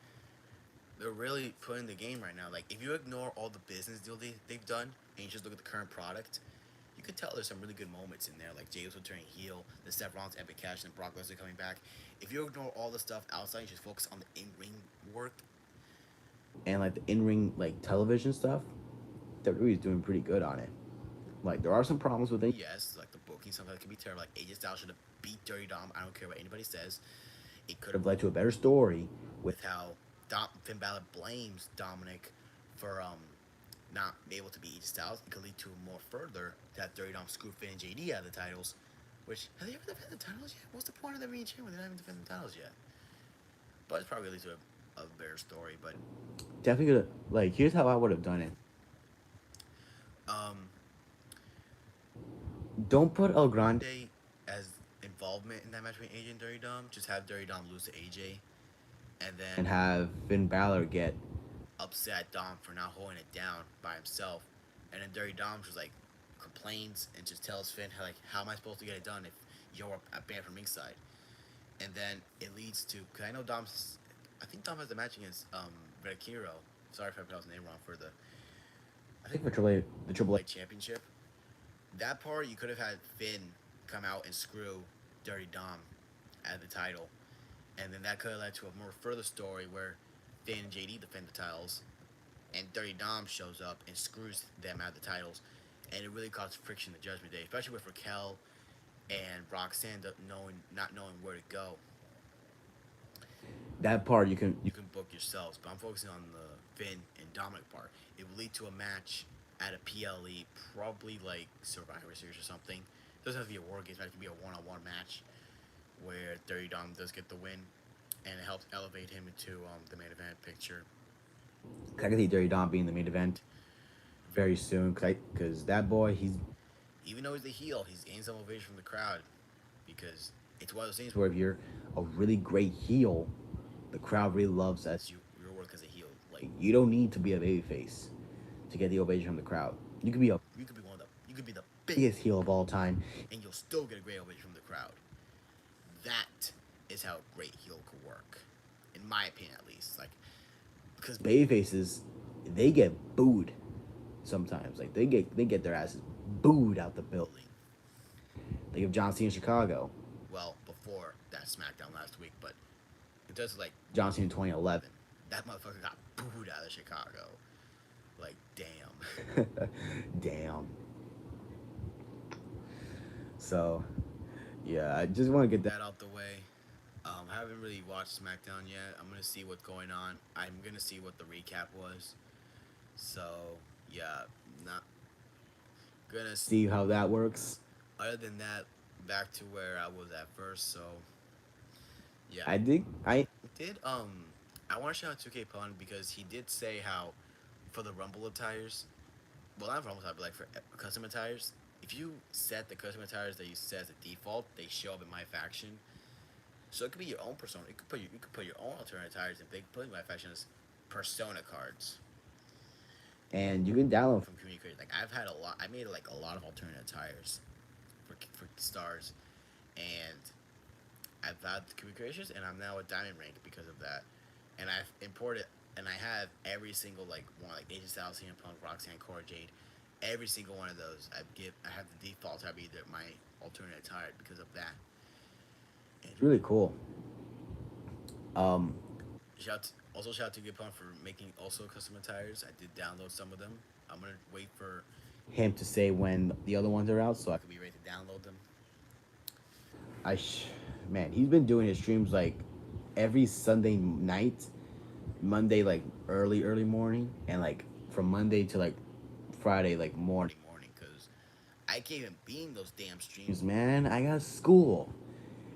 They're really putting the game right now. Like if you ignore all the business deal they've done and you just look at the current product, you could tell there's some really good moments in there. Like Jay Uso turning heel, the Seth Rollins epic cash, and Brock Lesnar coming back. If you ignore all the stuff outside, you just focus on the in-ring work and like the in-ring like television stuff, WWE is doing pretty good on it. Like there are some problems with it. Yes, like the booking, something that can be terrible. Like AJ Styles should have beat Dirty Dom. I don't care what anybody says. It could have led to a better story with how Finn Balor blames Dominic for not being able to beat AJ Styles. It could lead to more further that Dirty Dom screwed Finn and JD out of the titles. Which have they ever defended the titles yet? What's the point of them being champion when they haven't defended the titles yet? But it's probably leads to a better story. But definitely gonna like here's how I would have done it. Um, don't put El Grande as involvement in that match between AJ and Dirty Dom. Just have Dirty Dom lose to AJ, and then have Finn Balor get upset at Dom for not holding it down by himself, and then Dirty Dom just like complains and just tells Finn how am I supposed to get it done if you're banned from ringside, and then it leads to because I think Dom has the match against Redakiro. Sorry if I pronounced the name wrong for the I think for the Triple A Championship. That part you could have had Finn come out and screw Dirty Dom at the title, and then that could have led to a more further story where Finn and JD defend the titles, and Dirty Dom shows up and screws them out of the titles, and it really caused friction in the Judgment Day, especially with Raquel and Roxanne not knowing where to go. That part you can book yourselves, but I'm focusing on the Finn and Dominic part. It will lead to a match at a PLE, probably like Survivor Series or something. It doesn't have to be a War Games match. It can be a one-on-one match where Dirty Dom does get the win, and it helps elevate him into the main event picture. I can see Dirty Dom being the main event very soon, because that boy, even though he's the heel, he's gained some ovation from the crowd, because it's one of those things where if you're a really great heel, the crowd really loves that your work as a heel. Like, you don't need to be a babyface to get the ovation from the crowd. You could be the biggest heel of all time, and you'll still get a great ovation from the crowd. That is how a great heel could work, in my opinion, at least. Like, because babyfaces, they get booed sometimes. Like, they get their asses booed out the building. Think of John Cena in Chicago. Well, before that SmackDown last week, but it does like John Cena in 2011. That motherfucker got booed out of Chicago. Like, damn. Damn. So, yeah, I just want to get that out the way. I haven't really watched SmackDown yet. I'm gonna see what's going on. I'm gonna see what the recap was. So, yeah, not gonna see how that works. Other than that, back to where I was at first. So, yeah, I did. I want to shout out 2K Pun because he did say how for the Rumble attires, well, not Rumble attires, but like for custom attires, if you set the custom attires that you set as a default, they show up in My Faction. So it could be your own persona. You could put your own alternate attires, and they could put in My Faction as persona cards. And you can download from community creators. Like, I made like a lot of alternate attires for stars, and I've had community creators, and I'm now a diamond rank because of that. And I've imported, and I have every single like one, like AJ Styles, CM Punk, Roxanne, Cora Jade, every single one of those. I have the default tab either my alternate attire because of that. And it's really cool. Shout out to Good Pun for making also custom attires. I did download some of them. I'm gonna wait for him to say when the other ones are out so I can be ready to download them. Man, he's been doing his streams like every Sunday night, Monday like early morning, and like from Monday to like Friday like morning. Because I can't even be in those damn streams, man. I got school.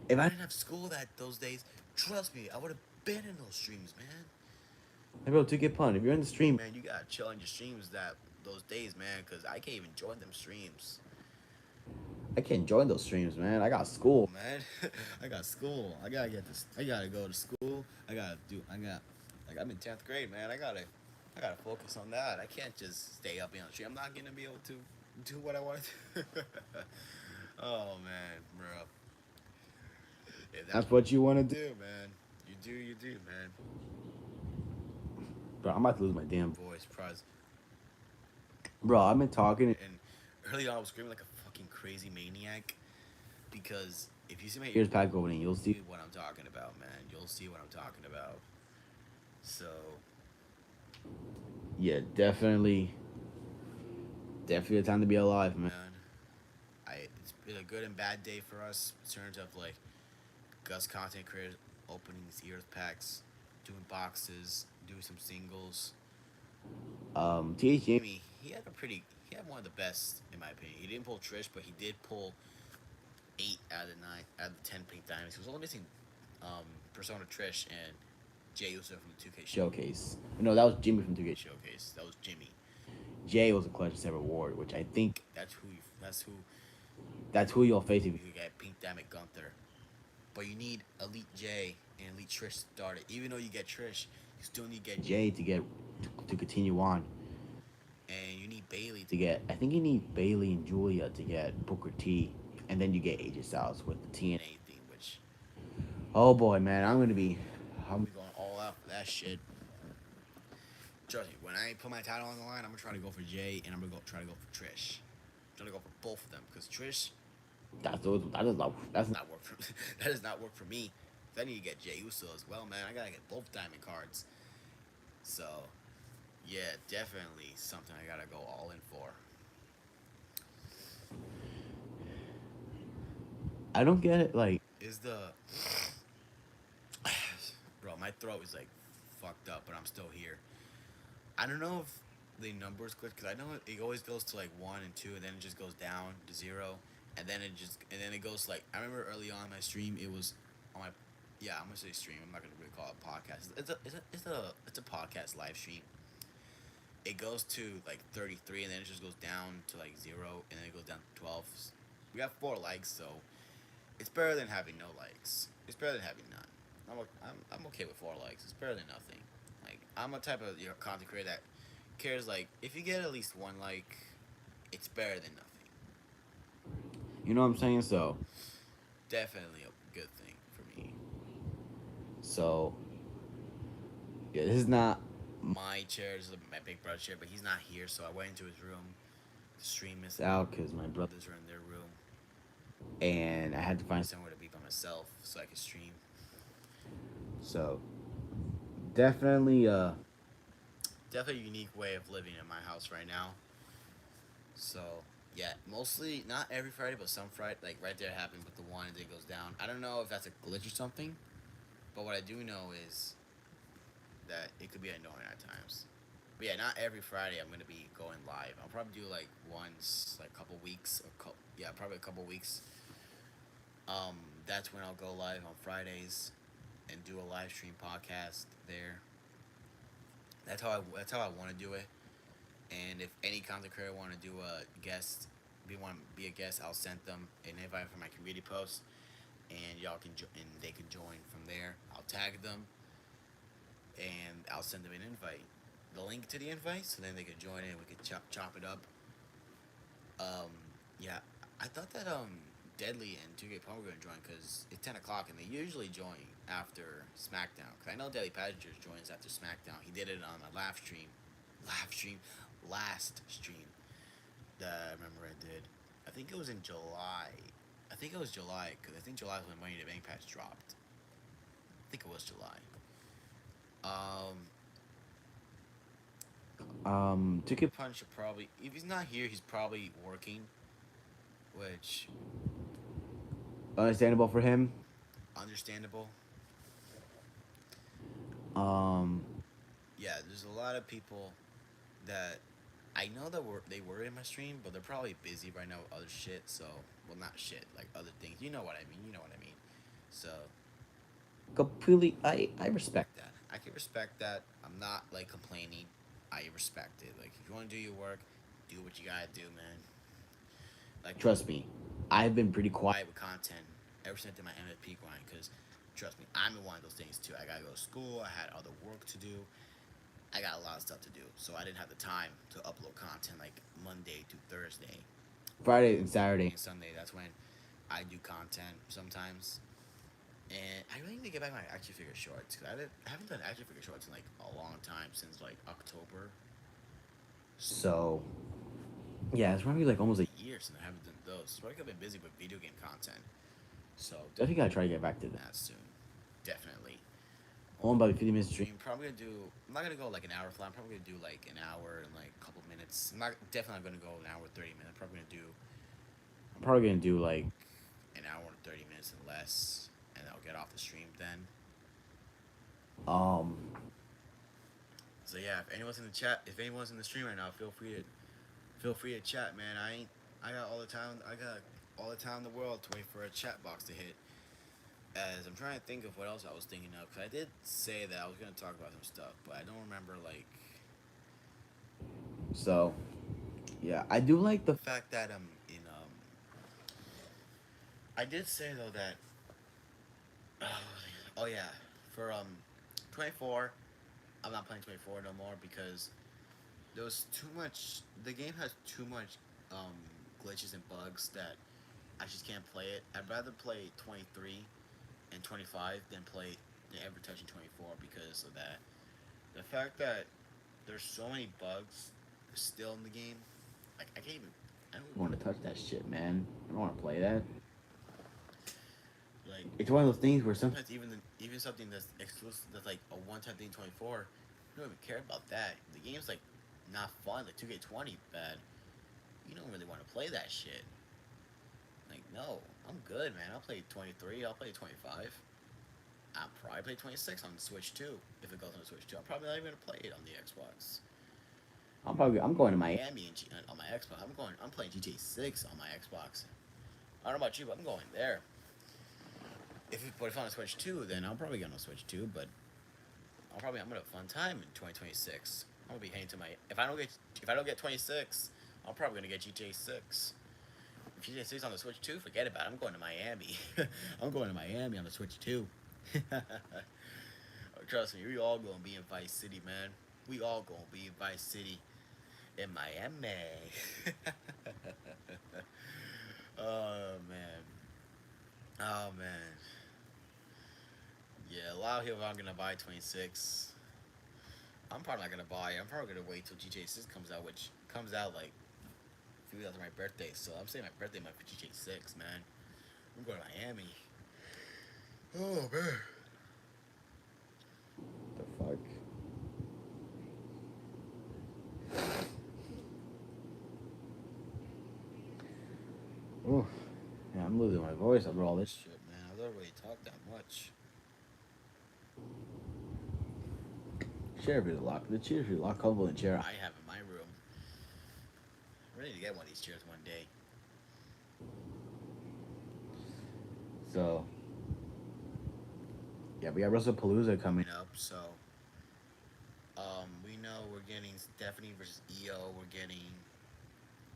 If I didn't have school those days, trust me, I would have been in those streams, man. Hey, bro, to get Pun, if you're in the stream, man, you gotta chill on your streams those days, man, because I can't even join them streams. I can't join those streams, man. I got school, man. I got school. I gotta get this. I gotta go to school. I'm in 10th grade, man. I gotta focus on that. I can't just stay up on the stream. I'm not gonna be able to do what I want to. Oh man, bro. If that's what you want to do, man. You do, man. Bro, I'm about to lose my damn voice, bro, I've been talking, and early on I was screaming like a fucking crazy maniac. Because if you see my ears pack opening, you'll see what I'm talking about, man. You'll see what I'm talking about. So, yeah, definitely a time to be alive, man. It's been a good and bad day for us in terms of like Gus content creators opening these ears packs, doing boxes, doing some singles. TH Jamie, he had one of the best in my opinion. He didn't pull Trish, but he did pull 8 out of the 9 out of the 10 pink diamonds. He was only missing Persona Trish and Jey Uso from the 2K Showcase. No, that was Jimmy from 2K Showcase. That was Jimmy. Jay was a clutch and sever ward, which I think that's who you'll face if you get Pink Dammit Gunther. But you need Elite J and Elite Trish to start it. Even though you get Trish, you still need to get Jay to continue on. And you need Bailey to get. I think you need Bailey and Julia to get Booker T, and then you get AJ Styles with the TNA thing. Which, oh boy, man, I'm gonna be going all out for that shit. Trust me, when I put my title on the line, I'm gonna try to go for Jay, and I'm gonna try to go for Trish. I'm trying to go for both of them because Trish. That does not work for that does not work for me. I need to get Jey Uso as well, man. I gotta get both diamond cards. So, yeah, definitely something I gotta go all in for. I don't get it. Like, bro? My throat is like fucked up, but I'm still here. I don't know if the numbers glitch because I know it always goes to like 1 and 2, and then it just goes down to 0, and then it goes like I remember early on my stream it was on my I'm gonna say stream. I'm not gonna really call it a podcast. It's a podcast live stream. It goes to like 33, and then it just goes down to like 0, and then it goes down to 12. We got 4 likes, so it's better than having no likes. It's better than having none. I'm okay with 4 likes. It's better than nothing. Like I'm a type of content creator that cares. Like if you get at least 1 like, it's better than nothing. You know what I'm saying? So definitely a good thing for me. So yeah, this is not my chair. This is my big brother's chair, but he's not here, so I went into his room to stream this out because my brothers are in their room, and I had to find somewhere to be by myself so I could stream. So definitely a unique way of living in my house right now. So yeah, mostly not every Friday, but some Friday, like right there happened with the 1 and then it goes down. I don't know if that's a glitch or something, but what I do know is that it could be annoying at times. But yeah, not every Friday I'm gonna be going live. I'll probably do like once, like a couple weeks, probably a couple weeks. That's when I'll go live on Fridays and do a live stream podcast there. That's how I want to do it. And if any content creator want to do a guest, want to be a guest, I'll send them an invite for my community post, and y'all can and they can join from there. I'll tag them, and I'll send them an invite, the link to the invite, so then they can join it. We can chop it up. Yeah, I thought that Deadly and 2K Palmer were gonna join because it's 10 o'clock, and they usually join after SmackDown. Cause I know Daily Passengers joins after SmackDown. He did it on a last stream that I remember I did. I think it was in July. Because I think July was when Money in the Bank patch dropped. I think it was July. 2K Punch should probably, if he's not here, he's probably working, which understandable for him. Understandable. Yeah, there's a lot of people that I know that they were in my stream, but they're probably busy right now with other shit. So, well, not shit, like other things. You know what I mean. So, completely, I respect that. I can respect that. I'm not like complaining. I respect it. Like, if you want to do your work, do what you gotta do, man. Like, trust me, I've been pretty quiet with content ever since I did my MFP grind. Because, trust me, I'm in one of those things too. I gotta go to school. I had other work to do. I got a lot of stuff to do, so I didn't have the time to upload content like Monday to Thursday. Friday and Saturday and Sunday, that's when I do content sometimes. And I really need to get back my action figure shorts, because I haven't done action figure shorts in like a long time, since like October. So, yeah, it's probably like almost a year since I haven't done those. So I've been busy with video game content. So definitely gotta try to get back to that soon. Definitely. On about 50 minutes stream. Probably gonna do. I'm not gonna go like an hour flat. I'm probably gonna do like an hour and like a couple minutes. Definitely not gonna go an hour 30 minutes. I'm probably gonna do like an hour and 30 minutes and less, and I'll get off the stream then. So yeah, if anyone's in the chat, if anyone's in the stream right now, feel free to chat, man. I got all the time. I got all the time in the world to wait for a chat box to hit. As I'm trying to think of what else I was thinking of, because I did say that I was going to talk about some stuff, but I don't remember, like... So, Yeah, I do like the fact that I did say though that oh yeah, for 24, I'm not playing 24 no more because there was too much. The game has too much um glitches and bugs that I just can't play it. I'd rather play 23 and 25 than ever touching 24 because of that. The fact that there's so many bugs still in the game, like I can't even. I don't even want to touch that shit, man. I don't want to play that. Like it's one of those things where sometimes even something that's exclusive, that's like a one-time thing, 24, you don't even care about that. The game's like not fun. Like 2K20 bad. You don't really want to play that shit. Like no, I'm good, man. I'll play 23. I'll play 25. I'll probably play 26 on the Switch too. If it goes on the Switch too, I'm probably not even gonna play it on the Xbox. I'm going to Miami on my Xbox. I'm playing GTA 6 on my Xbox. I don't know about you, but I'm going there. But if I'm on Switch 2, then I'll probably get on Switch 2. But I'm gonna have a fun time in 2026. I'm gonna be heading to my if I don't get 26, I'm probably gonna get GTA 6. If GTA 6 on the Switch 2, forget about it. I'm going to Miami. I'm going to Miami on the Switch 2. Trust me, we all gonna be in Vice City, man. We all gonna be in Vice City in Miami. Oh man. Oh man. Yeah, a lot of people aren't gonna buy 26. I'm probably not gonna buy it. I'm probably gonna wait till GTA 6 comes out, which comes out like a few days after my birthday. So I'm saying my birthday might be GTA 6, man. I'm going to Miami. Oh man. The fuck? Oh, yeah, I'm losing my voice over all this shit, man. I don't really talk that much. Chair is locked. The chair is locked. Comfortable in chair I have in my room. I'm ready to get one of these chairs one day. So, yeah, we got WrestlePalooza coming up. So, we know we're getting Stephanie versus EO. We're getting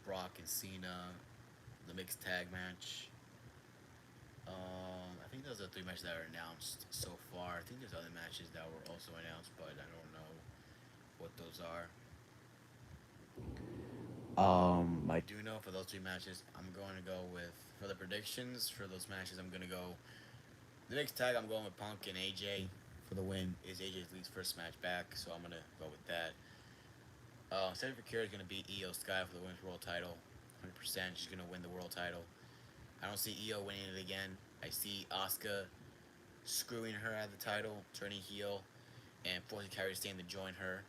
Brock and Cena, the mixed tag match. I think those are the three matches that are announced so far. I think there's other matches that were also announced, but I don't know what those are. I do know for those three matches, I'm going to go with for the predictions for those matches. I'm going to go the next tag. I'm going with Punk and AJ for the win. Is AJ's least first match back, so I'm going to go with that. Stephanie Fakir is going to beat Io Sky for the women's world title. 100%. She's going to win the world title. I don't see Io winning it again. I see Asuka screwing her out of the title, turning heel, and forcing Kairi Sane to join her.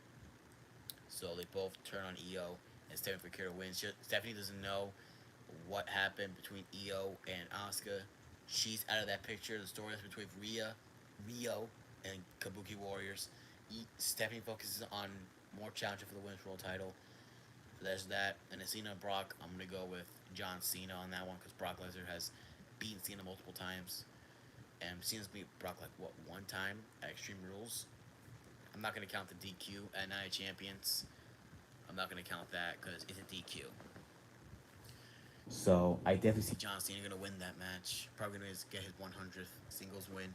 So they both turn on Io, and Stephanie Fakir wins. Stephanie doesn't know what happened between Io and Asuka. She's out of that picture. The story is between Rio, and Kabuki Warriors. Stephanie focuses on more challenging for the women's world title. There's that. And Cena and Brock, I'm going to go with John Cena on that one because Brock Lesnar has beaten Cena multiple times. And Cena's beat Brock like, what, one time at Extreme Rules? I'm not going to count the DQ at Night of Champions. I'm not going to count that because it's a DQ. So I definitely see John Cena going to win that match. Probably going to get his 100th singles win.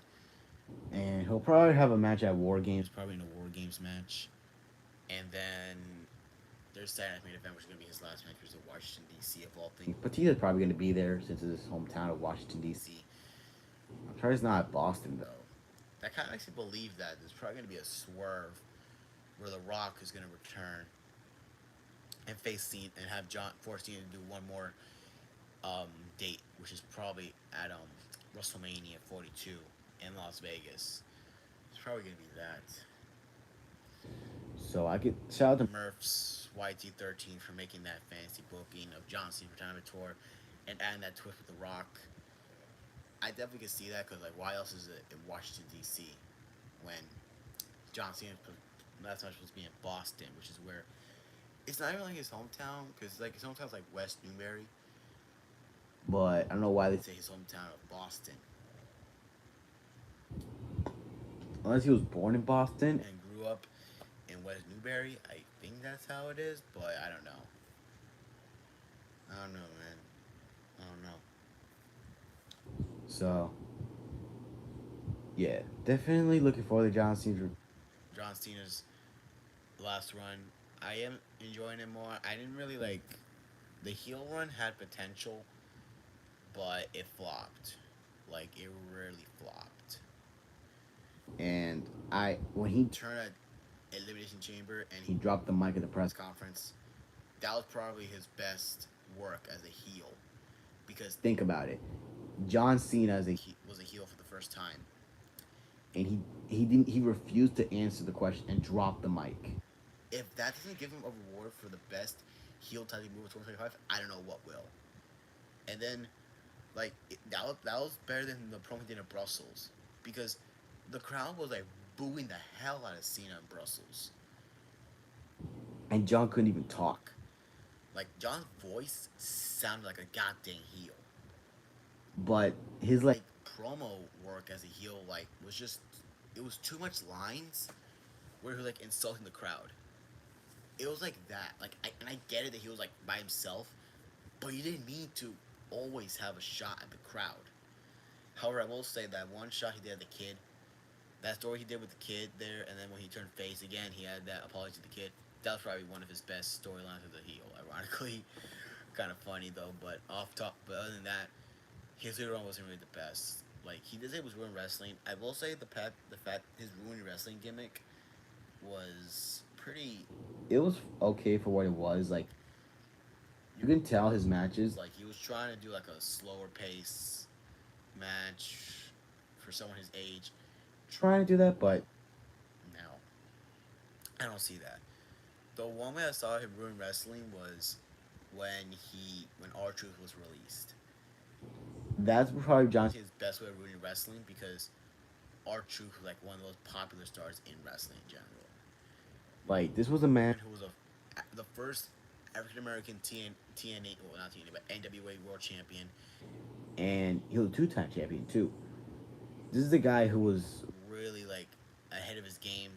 And he'll probably have a match at War Games, probably in a War Games match. And then there's Saturday's main event, which is going to be his last match, which is at Washington, D.C. of all things. Batista's probably going to be there since it's his hometown of Washington, D.C. I'm sure he's not at Boston, though. That kind of makes me believe that there's probably going to be a swerve where The Rock is going to return and face Cena and have force Cena to do one more date, which is probably at WrestleMania 42 in Las Vegas. It's probably going to be that. So I could shout out to Murph's YT13 for making that fancy booking of John Cena's retirement tour and adding that twist with The Rock. I definitely can see that because, like, why else is it in Washington, D.C. when John Cena's last match was supposed to be in Boston, which is where it's not even like his hometown because, like, his hometown's like West Newbury. But I don't know why they say his hometown of Boston. Unless he was born in Boston and grew up in West Newbury, I think that's how it is, but I don't know. don't know, man. I don't know. So yeah, definitely looking forward to John Cena's. John Cena's last run, I am enjoying it more. I didn't really like the heel run had potential, but it flopped. Like it really flopped. And I when he Turned at Elimination Chamber and he he dropped the mic at the press. conference. That was probably his best work as a heel because Think about it, John Cena is a he was a heel for the first time. and he refused to answer the question and dropped the mic. If that doesn't give him a reward for the best heel title move of 2025, I don't know what will. And then, like, that was better than the promo he did in Brussels because the crowd was like booing the hell out of Cena in Brussels. And John couldn't even talk. Like, John's voice sounded like a goddamn heel. But his like Promo work as a heel, like, was just, it was too much lines where he was, like, insulting the crowd. It was like that. Like, and I get it that he was, like, by himself, but you didn't need to always have a shot at the crowd. However, I will say that one shot he did at the kid, that story he did with the kid there, and then when he turned face again, he had that apology to the kid. That was probably one of his best storylines as a heel. Ironically, kind of funny though. But off top, but other than that, his heel run wasn't really the best. Like he did say it was ruined wrestling. I will say the fact his ruined wrestling gimmick was pretty. it was okay for what it was. Like you can tell his matches. Like he was trying to do like a slower pace match for someone his age. Trying to do that, but No, I don't see that. The one way I saw him ruin wrestling was when R-Truth was released. that's probably John. His best way of ruining wrestling because R-Truth was like one of the most popular stars in wrestling in general. Like this was a man. And who was the first African American TNA, well not TNA, but NWA World Champion. And he was a two-time champion too. This is the guy who was Really like ahead of his game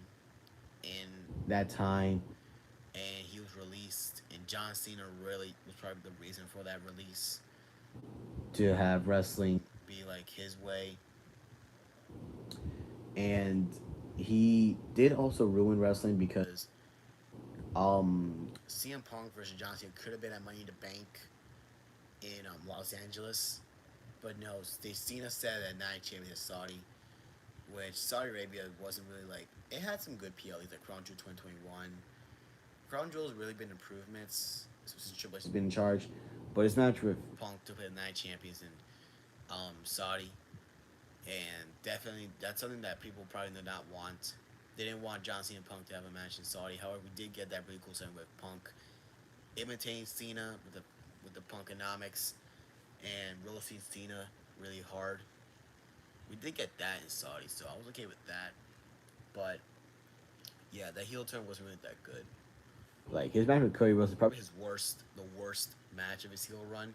in that time. and he was released and John Cena really was probably the reason for that release. To have wrestling, Be like his way. and he did also ruin wrestling because CM Punk versus John Cena could have been at Money in the Bank in Los Angeles, but no, Cena said that night champion is Saudi, which Saudi Arabia wasn't really like. It had some good PLEs like Crown Jewel 2021. Crown Jewel's really been improvements since Triple H has been in charge, but his match with Punk to play the night champions in Saudi, and definitely that's something that people probably did not want. They didn't want John Cena and Punk to have a match in Saudi. However, we did get that really cool segment with Punk imitating Cena with the Punkonomics and roasting Cena really hard. We did get that in Saudi, so I was okay with that. But yeah, that heel turn wasn't really that good. like his match with Cody was Probably probably his the worst match of his heel run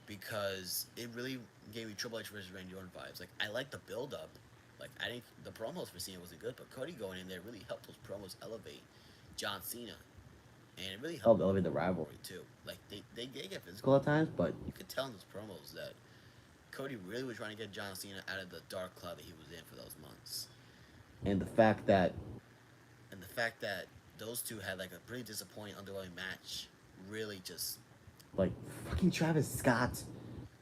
because it really gave me Triple H versus Randy Orton vibes. Like I like the build up. Like I think the promos for Cena wasn't good, but Cody going in there really helped those promos elevate John Cena, and it really helped elevate the rivalry too. Like they did get a physical lot of times, but you could tell in those promos that Cody really was trying to get John Cena out of the dark cloud that he was in for those months. and the fact that And the fact that those two had like a pretty disappointing underwhelming match really just like fucking Travis Scott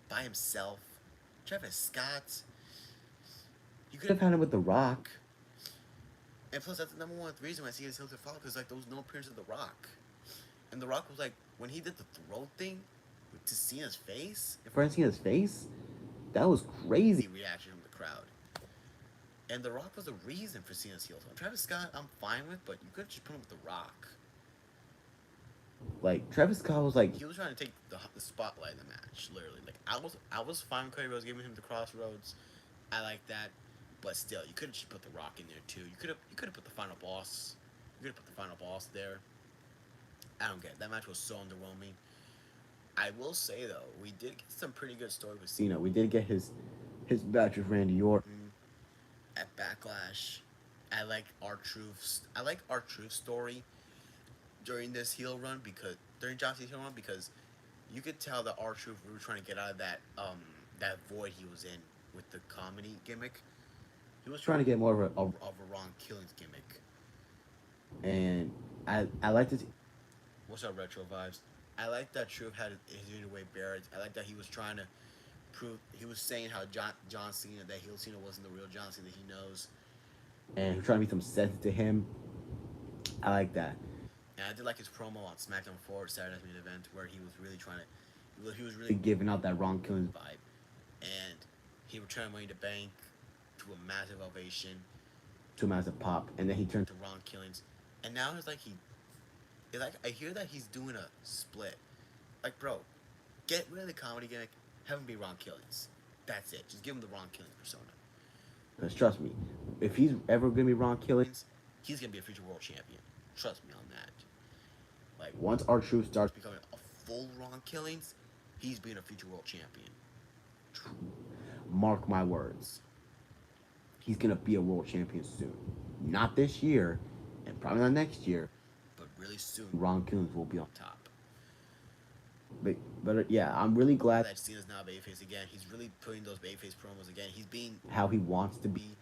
by himself. Travis Scott. You could have had him with The Rock. And plus that's the number one reason why I see his heel to fall because like there was no appearance of The Rock. And The Rock was like when he did the throat thing to Cena's face. In front of Cena's face, that was crazy. Reaction from the crowd. And The Rock was the reason for Cena's heel turn. Travis Scott, I'm fine with, but you could just put him with The Rock. Like Travis Scott was like He was trying to take the spotlight in the match, literally. Like I was fine with Cody Rhodes giving him the crossroads. I like that, but still, you could have just put The Rock in there too. You could have put the final boss. You could have put the final boss there. I don't get it. That match was so underwhelming. I will say though, we did get some pretty good story with Cena. Cena. We did get his match with Randy Orton. At Backlash. I like R-Truth's story during this heel run during John Cena's heel run because you could tell that R-Truth we were trying to get out of that void he was in with the comedy gimmick. He was Trying trying to to get get more more of of a Ron Killings gimmick. and I like to. What's up, retro vibes? I like that Truth had his way Barrett. I like that he was trying to prove. He was saying how John Cena, that heel Cena wasn't the real John Cena that he knows. And he was trying to make some sense to him. I like that. And I did like his promo on SmackDown 4 Saturday Night Event where he was really trying to. He was really Giving out that Ron Killings vibe, and he returned Money to Bank to a massive ovation to him as a pop, and then he turned to Ron Killings, and now it's like I hear that he's doing a split. Like, bro, get rid of the comedy gimmick, have him be Ron Killings. That's it. Just give him the Ron Killings persona. because trust me, if he's ever gonna be Ron Killings, He's gonna be a future world champion. Trust me on that. Like, once R-Truth starts becoming a full Ron Killings, he's being a future world champion. mark my words, he's gonna be a world champion soon. Not this year, and probably not next year. But really soon, Ron Killings will be on top. But yeah, I'm really glad That Cena's now babyface again. He's really putting those babyface promos again. He's being how he wants to be,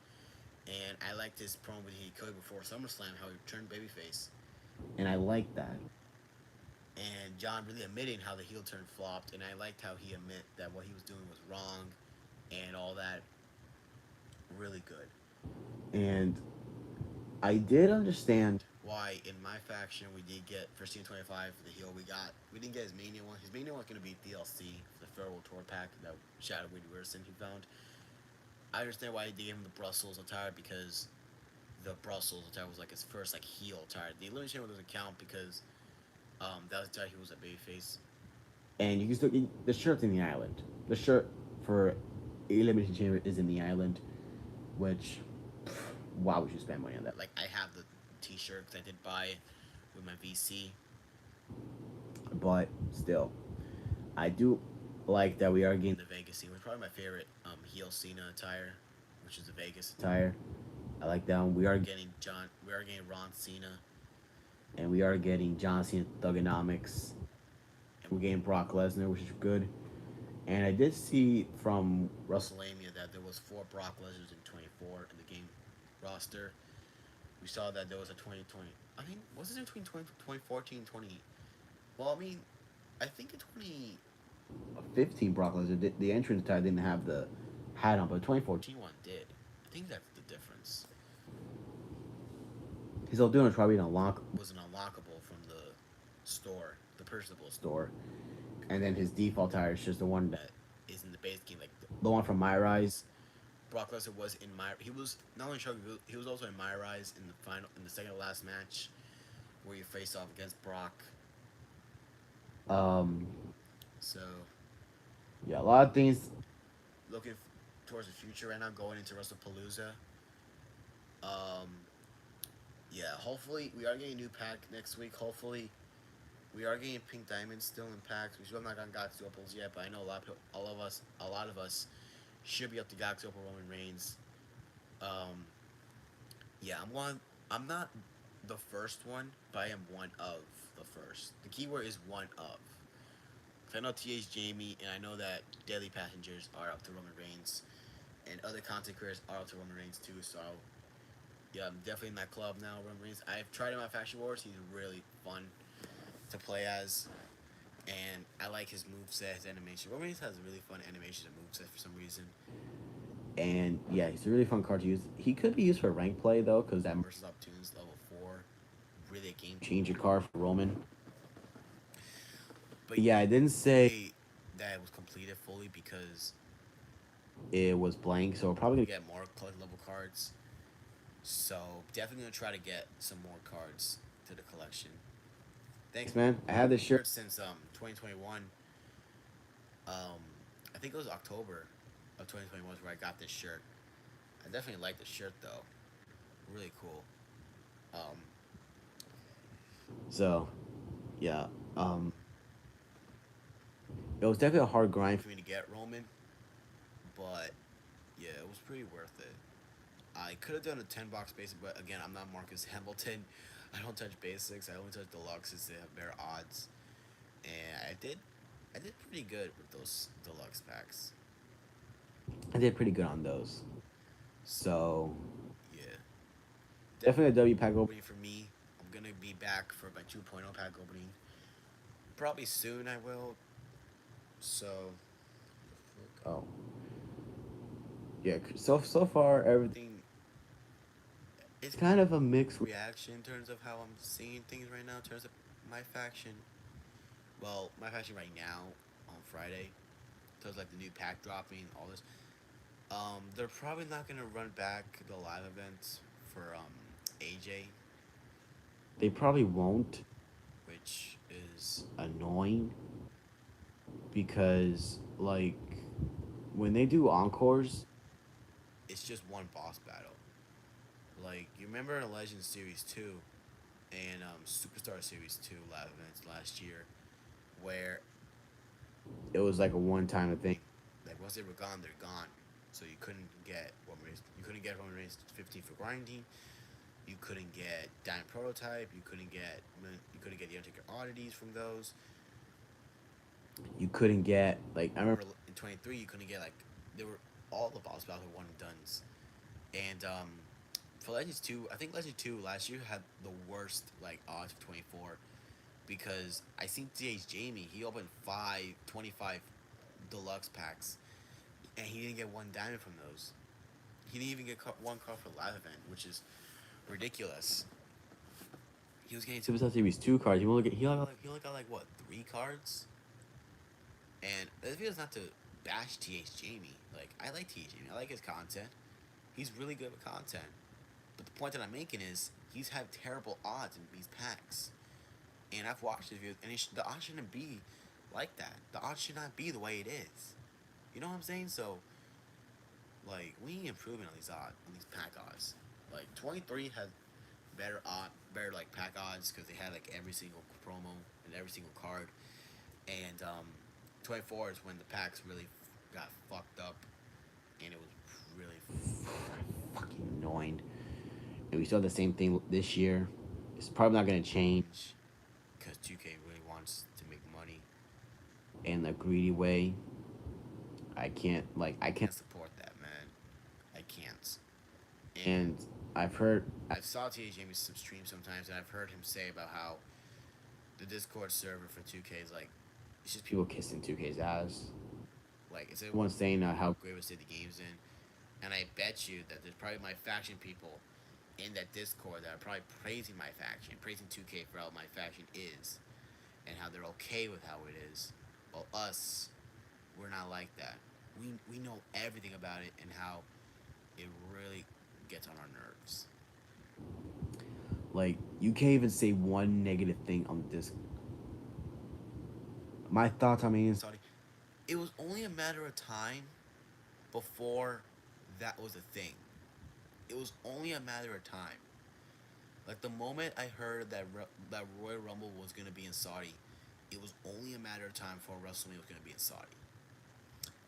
and I liked his promo that he could before SummerSlam, how he turned babyface. and I like that. And John really admitting how the heel turn flopped, and I liked how he admit that what he was doing was wrong, and all that. Really good. And I did understand Why in my faction we did get for Cena 25 for the heel we didn't get his Mania one. His Mania one's gonna be DLC, the Farewell Tour pack that Shadow Wade Wilson he found. I understand why they gave him the Brussels attire because the Brussels attire was like his first like heel attire. The Elimination one doesn't count because that was the attire he was a babyface. and you can still the shirt's in the island. The shirt for Elimination Chamber is in the island, which why would you spend money on that? Like I have the T-shirt because I did buy it with my VC. But still, I do like that we are In getting the Vegas scene, which is probably my favorite heel Cena attire, which is the Vegas the attire. I like that one. We are getting Ron Cena. and we are getting John Cena Thugonomics. And we're getting Brock Lesnar, which is good. And I did see from Russell WrestleMania that there was 4 Brock Lesnar's in 24 in the game roster. We saw that there was a 2020. I mean, was it between 2014 and 20? Well, I mean, I think in 15 Brock Lesnar. The entrance tie didn't have the hat on, but 2014 one did. I think that's the difference. he's all doing is probably an unlock It was an unlockable from the store, the purchasable store, and then his default tire is just the one that is in the base game, like the one from My Rise. Brock Lesnar was in my. He was not only showing, he was also in My Rise in the second to last match, where you face off against Brock. So Yeah, a lot of things. looking towards the future right now, going into WrestlePalooza. Yeah, hopefully we are getting a new pack next week. Hopefully, we are getting Pink Diamonds still in packs. We still have not gotten Galaxy Opals yet, but I know a lot of us should be up to Galaxy Opal Roman Reigns. Yeah, I'm not the first one, but I am one of the first. The keyword is one of. I know TH Jamie, and I know that Daily Passengers are up to Roman Reigns, and other content creators are up to Roman Reigns too. So, yeah, I'm definitely in that club now, Roman Reigns. I've tried him on Faction Wars. He's really fun to play as, and I like his moveset, his animation. Roman Reigns has really fun animations and moveset for some reason. And yeah, he's a really fun card to use. He could be used for rank play though, because that Versus Opportunities level 4, really a game changer card for Roman. But yeah, I didn't say that it was completed fully because it was blank, so we're probably we gonna get more collect level cards. So definitely gonna try to get some more cards to the collection. Thanks, man. I had this shirt since 2021. I think it was October of 2021 where I got this shirt. I definitely like the shirt though. Really cool. So yeah, it was definitely a hard grind for me to get Roman, but yeah, it was pretty worth it. I could have done a 10-box basic, but again, I'm not Marcus Hamilton. I don't touch basics. I only touch deluxes. They have better odds, and I did I did pretty good with those deluxe packs. I did pretty good on those. So Yeah, definitely a W pack open. opening for me. I'm gonna be back for my 2.0 pack opening. Probably soon I will. So Oh yeah. So far everything thing, it's kind of a mix. reaction in terms of how I'm seeing things right now. In terms of my faction, well, my faction right now on Friday, because like the new pack dropping, all this. They're probably not gonna run back the live events for AJ, They probably won't. which is Annoying because like when they do encores, it's just one boss battle. Like you remember in Legends Series 2 and Superstar Series 2 live events last year, where it was like a one time thing. like once they were gone, they're gone. So you couldn't get Roman Reigns 15 for grinding. You couldn't get Diamond Prototype. You couldn't get the Undertaker oddities from those. You couldn't get like I remember Remember in 23, you couldn't get like they were all the boss battles were one and dones. And for Legends 2, I think Legends 2 last year had the worst like odds of 24 because I seen TH Jamie, he opened 25 deluxe packs and he didn't get one diamond from those. He didn't even get one card for the live event, which is ridiculous. He was getting Superstar Series 2 cards. he only got like what 3 cards, and this video is not to bash TH Jamie. Like I like TH Jamie, I like his content. He's really good with content. But the point that I'm making is he's had terrible odds in these packs, and I've watched his videos, and the odds shouldn't be like that. The odds should not be the way it is. You know what I'm saying? So, like, we need improvement on these pack odds. Like 23 has better like pack odds because they had like every single promo and every single card, and 24 is when the packs really got fucked up, and it was really fucking annoying. And we saw the same thing this year. It's probably not gonna change because 2K really wants to make money. in a greedy way. I can't Support that, man. I can't. and I've heard I've saw TJ Jamie some streams sometimes, and I've heard him say about how the Discord server for 2K is like it's just people kissing 2K's ass. like it's Everyone's saying how great was the games in, and I bet you that there's probably my faction people in that Discord that are probably praising my faction, praising 2K for how my faction is, and how they're okay with how it is. Well, us, we're not like that. We know everything about it and how it really gets on our nerves. like you can't even say one negative thing on this. My thoughts, I mean, Saudi. It was only a matter of time before that was a thing. It was only a matter of time. Like the moment I heard that Royal Rumble was gonna be in Saudi, it was only a matter of time before WrestleMania was gonna be in Saudi.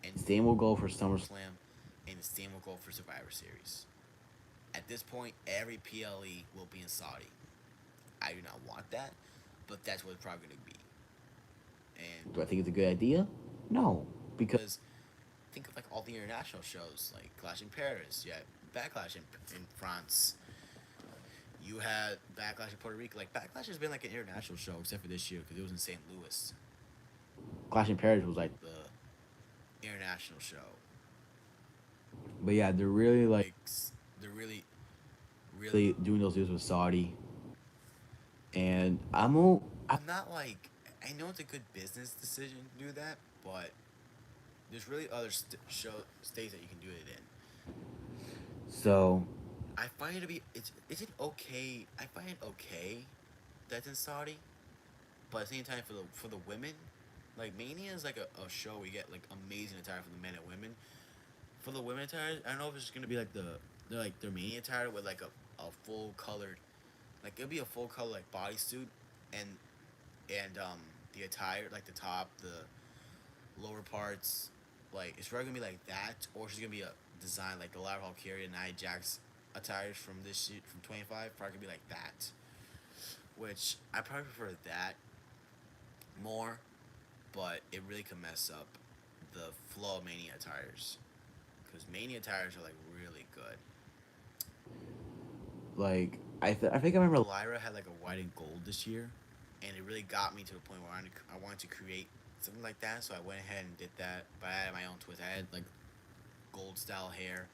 And same will go for SummerSlam. Slam, and the same will go for Survivor Series. At this point, every PLE will be in Saudi. I do not want that, but that's what it's probably gonna be. And Do I think it's a good idea? No, because because think of like all the international shows like Clash in Paris, you had Backlash in France, you had Backlash in Puerto Rico. Like Backlash has been like an international show except for this year because it was in St. Louis, Clash in Paris was like, the international show. but yeah, they're really like They're really really doing those deals with Saudi, and I'm not like I know it's a good business decision to do that, but there's really other states that you can do it in. so I find it to be is it okay? I find it okay that's in Saudi, but at the same time for the women, like Mania is like a show where you get like amazing attire for the men and women. For the women attire, I don't know if it's just gonna be like their Mania attire with like a full colored, like it'll be a full color like bodysuit and the attire like the top, the lower parts, like it's probably gonna be like that, or she's gonna be a design like the Lara Valkyria and Nia Jax attires from this shit from 25, probably gonna be like that. Which I probably prefer that more, but it really can mess up the flow of Mania tires because Mania tires are like really good. Like I think I remember. Lyra had like a white and gold this year, and it really got me to the point where I wanted to create something like that. So I went ahead and did that, but I added my own twist. I had like gold style hair.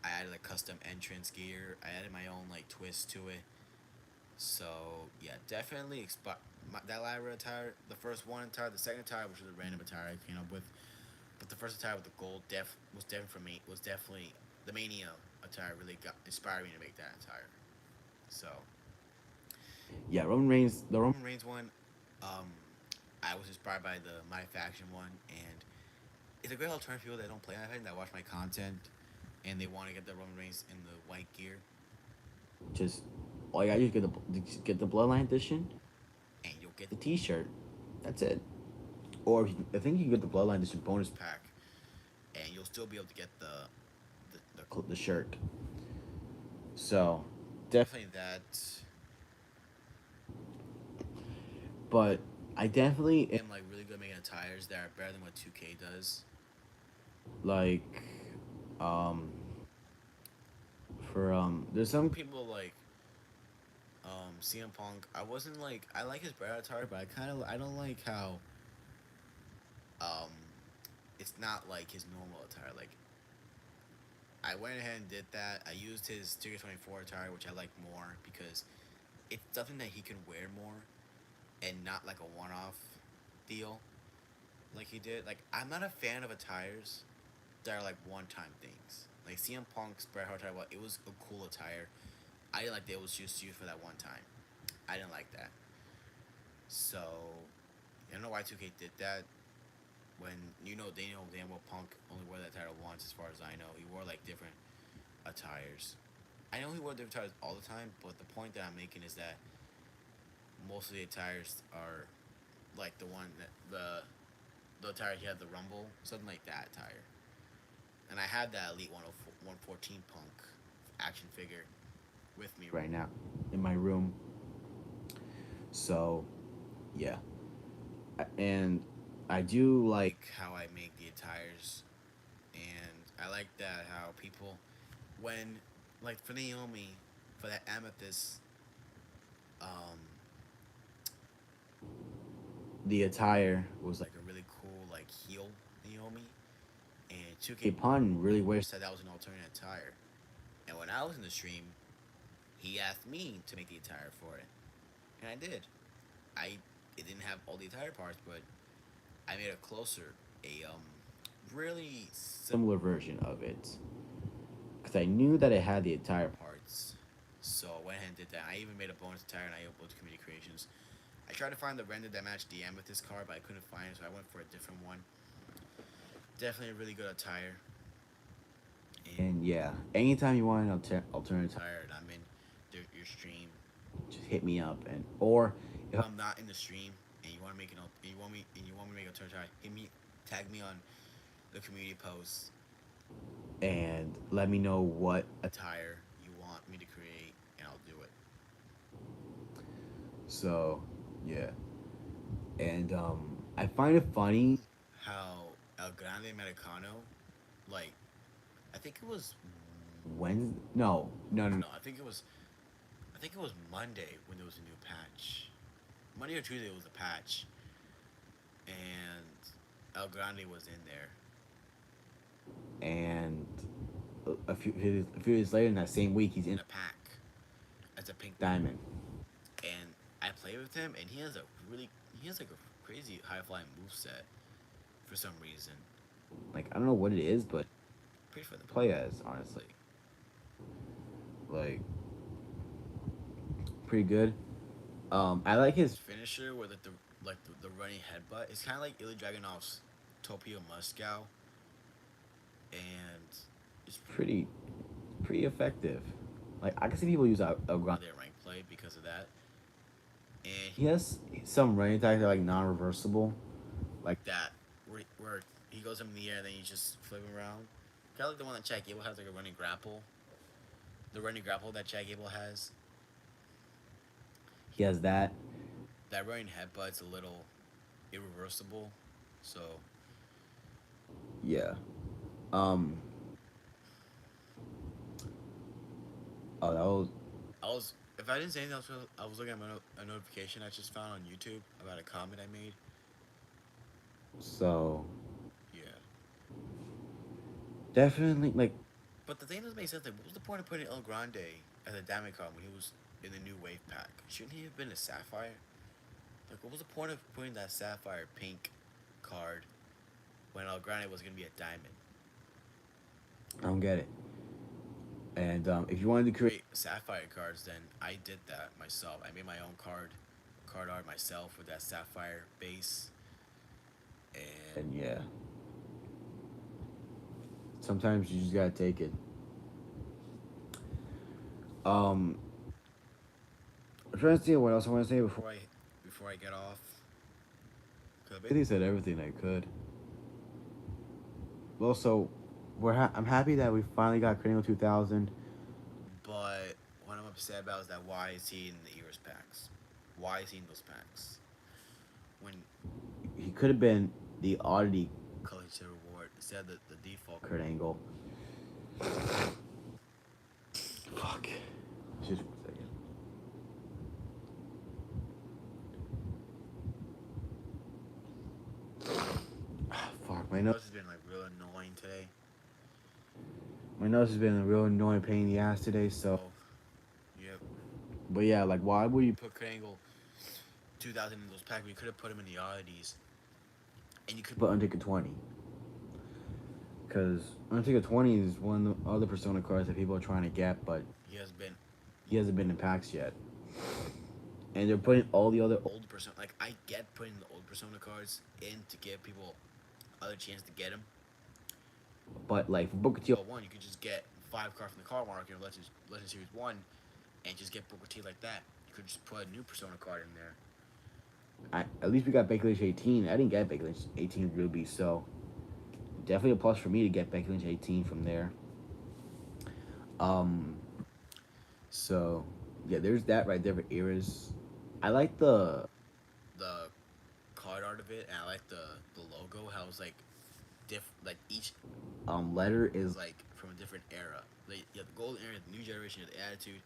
I added like custom entrance gear. I added my own like twist to it. So yeah, definitely that Lyra attire, the first one attire, the second attire, which was a random attire I came up with, but the first attire with the gold was definitely for me. Was definitely the Mania attire. Really got inspired me to make that attire. So Yeah, Roman Reigns. The Roman. Roman Reigns one, um, I was inspired by the My Faction one, and it's a great alternative for people that don't play that that watch my content, and they want to get the Roman Reigns in the white gear, Just all you gotta do is get the Bloodline edition, and you'll get the T-shirt. That's it. Or I think you can get the Bloodline edition bonus pack, and you'll still be able to get the shirt. So definitely that. But I definitely am like really good making attires that are better than what 2K does. Like, there's some people like CM Punk. I like his better attire, but I don't like how it's not like his normal attire. Like I went ahead and did that. I used his Ticket 24 attire, which I like more because it's something that he can wear more and not like a one-off deal like he did. Like I'm not a fan of attires that are like one-time things. Like CM Punk's Bret Hart attire, it was a cool attire. I didn't like that it was just used for that one time. I didn't like that. So I don't know why 2K did that. When they know damn well Punk only wore that attire once, as far as I know. He wore like different attires. I know he wore different attires all the time, but the point that I'm making is that most of the attires are like the one that the attire he had the Rumble, something like that attire. And I have that Elite 114 Punk action figure with me right now in my room. So, yeah. And I do like how I make the attires, and I like that how people, when like for Naomi, for that amethyst, the attire was like a really cool like heel Naomi, and 2K Pun really wished said that was an alternate attire, and when I was in the stream, he asked me to make the attire for it, and I did. It didn't have all the attire parts, but I made it closer, a really similar version of it, because I knew that it had the attire parts. So I went ahead and did that. I even made a bonus attire, and I uploaded to Community Creations. I tried to find the render that matched DM with this card, but I couldn't find it, so I went for a different one. Definitely a really good attire. And yeah, anytime you want an alternative attire, and I'm in your stream, just hit me up, or if I'm not in the stream and you want to make you want me to make a turn attire, tag me on the community post, and let me know what attire you want me to create, and I'll do it. So, yeah, and I find it funny how El Grande Americano, like, I think it was Wednesday. No. I think it was Monday when there was a new patch. Monday or Tuesday was a patch, and El Grande was in there. And a few days later in that same week, he's in a pack as a pink diamond. And I played with him, and he has like a crazy high flying moveset for some reason. Like I don't know what it is, but pretty fun to play as, honestly. Like pretty good. I like his finisher with the running headbutt. It's kind of like Ilya Dragunov's Topio Moscow, and it's pretty effective. Like I can see people use El Grande their rank play because of that. And he has some running attacks that are like non-reversible, like that where he goes up in the air and then you just flip him around. Kind of like the one that Chad Gable has, like a running grapple. The running grapple that Chad Gable has. He has that. That running headbutt's a little irreversible. So Yeah. Um. Oh, that was if I didn't say anything else, I was looking at a notification I just found on YouTube about a comment I made. so Yeah. definitely like But the thing doesn't make sense. Like, what was the point of putting El Grande as a Diamond card when he was in the new Wave pack? Shouldn't he have been a Sapphire? Like, what was the point of putting that Sapphire pink card when El Grande was gonna be a Diamond? I don't get it. And if you wanted to create, Create Sapphire cards, then I did that myself. I made my own card art myself with that Sapphire base, and and yeah, sometimes you just gotta take it. Um, I'm trying to see what else I want to say before. before I get off, I think they said everything I could. Well, so I'm happy that we finally got Cranial 2000. but what I'm upset about is that why is he in the Eras packs? Why is he in those packs? When He could have been the oddity colors to reward instead of the default. Kurt Angle. Fuck. Just 1 second. Fuck, my My nose. nose has been like real annoying today. My nose has been a real annoying pain in the ass today. So, Yep. but yeah, like why would you Put Krangle 2000 in those packs. We could have put him in the oddities, and you could put Undertaker 20? Because Undertaker 20 is one of the other Persona cards that people are trying to get, but he has been he hasn't been in packs yet. And they're putting all the other old Persona. Like I get putting the old Persona cards in to give people other chance to get him. but like for Booker T, One, you could just get 5 cards from the card market in Legend Series 1 and just get Booker T like that. You could just put a new Persona card in there. at least we got Becky Lynch 18. I didn't get Becky Lynch 18 Ruby, so definitely a plus for me to get Becky Lynch 18 from there. Um, so yeah, there's that right there for eras. I like The card art of it, and I like the logo. How it's like like each letter is is like from a different era. Like you have the golden era, the new generation, the attitude,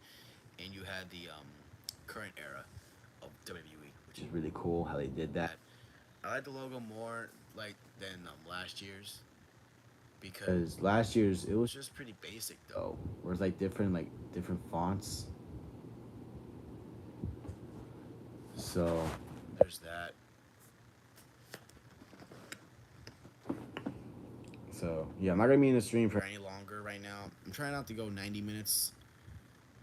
and you had the current era of WWE, which which is really cool how they did that. I like the logo more like than last year's because Because last year's it it was was just pretty basic though. where it's like different fonts. So There's that. yeah, I'm not gonna be in the stream For for. any longer right now, I'm trying not to go 90 minutes.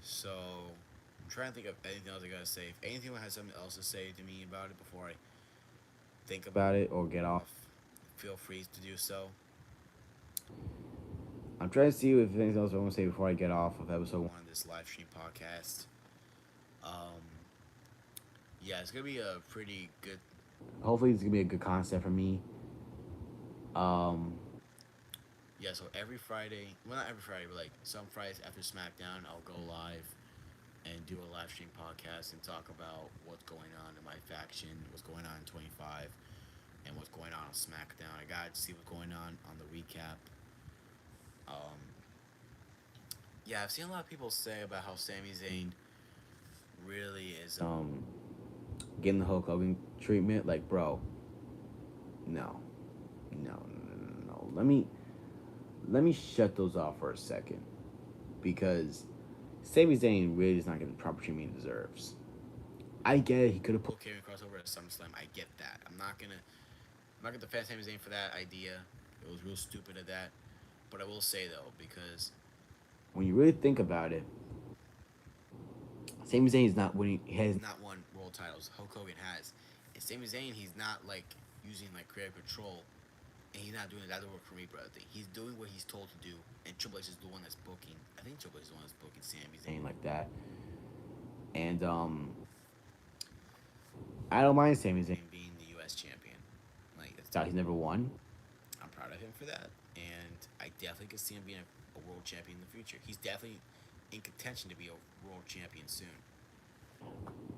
So I'm trying to think of anything else I gotta say. If anything has something else to say to me about it before I think about About it or get off. feel free to do so. I'm trying to see if there's anything else I want to say before I get off of episode one. On this live stream podcast. Yeah, it's gonna be a pretty good. Hopefully, it's gonna be a good concept for me. Um, Yeah, so every Friday, well, not every Friday, but like some Fridays after SmackDown, I'll go live and do a live stream podcast and talk about what's going on in my faction, what's going on in 25, and what's going on SmackDown. I got to see what's going on the recap. Um, yeah, I've seen a lot of people say about how Sami Zayn really is. getting the Hulk Hogan treatment, like, bro, no, no. Let me shut those off for a second, because Sami Zayn really is not getting the proper treatment he deserves. I get it. He could have put. Carrying crossover at SummerSlam. I get that. I'm not gonna defend Sami Zayn for that idea. It was real stupid at that. But I will say though, because When you really think about it, Sami Zayn is not winning. He has he's not won world titles. Hulk Hogan has. And Sami Zayn, he's not like using like creative control, and he's not doing that work for me, brother. He's doing what he's told to do, and Triple H is the one that's booking. I think Triple H is the one that's booking Sami Zayn. Zayn like that, and I don't mind Sami Zayn. And being the U.S. champion, like that's He's never won. I'm proud of him for that, and I definitely could see him being a world champion in the future. He's definitely in contention to be a world champion soon.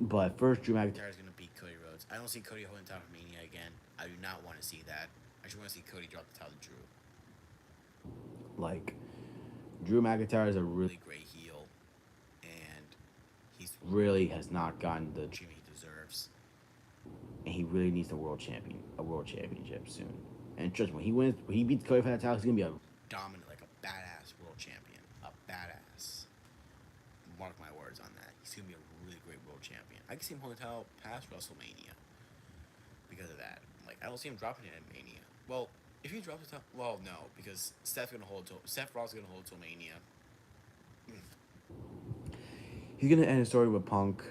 But first, Drew McIntyre. McIntyre's gonna beat Cody Rhodes. words. I don't see Cody holding the title for Mania again. I do not want to see that. I just want to see Cody drop the title to Drew. Like, Drew McIntyre is a Really great heel, and he's really has not gotten the treatment he deserves. and he really needs a world championship soon. And trust me, when he beats Cody for that title, he's gonna be a Dominant, like a badass world champion. A badass. Mark my words on that. He's gonna be a really great world champion. I can see him holding the title past WrestleMania because of that. Like, I don't see him dropping it at Mania. Well, if he drops the title, well, no, because Seth Rollins is gonna hold it till Mania. he's gonna end his story with Punk.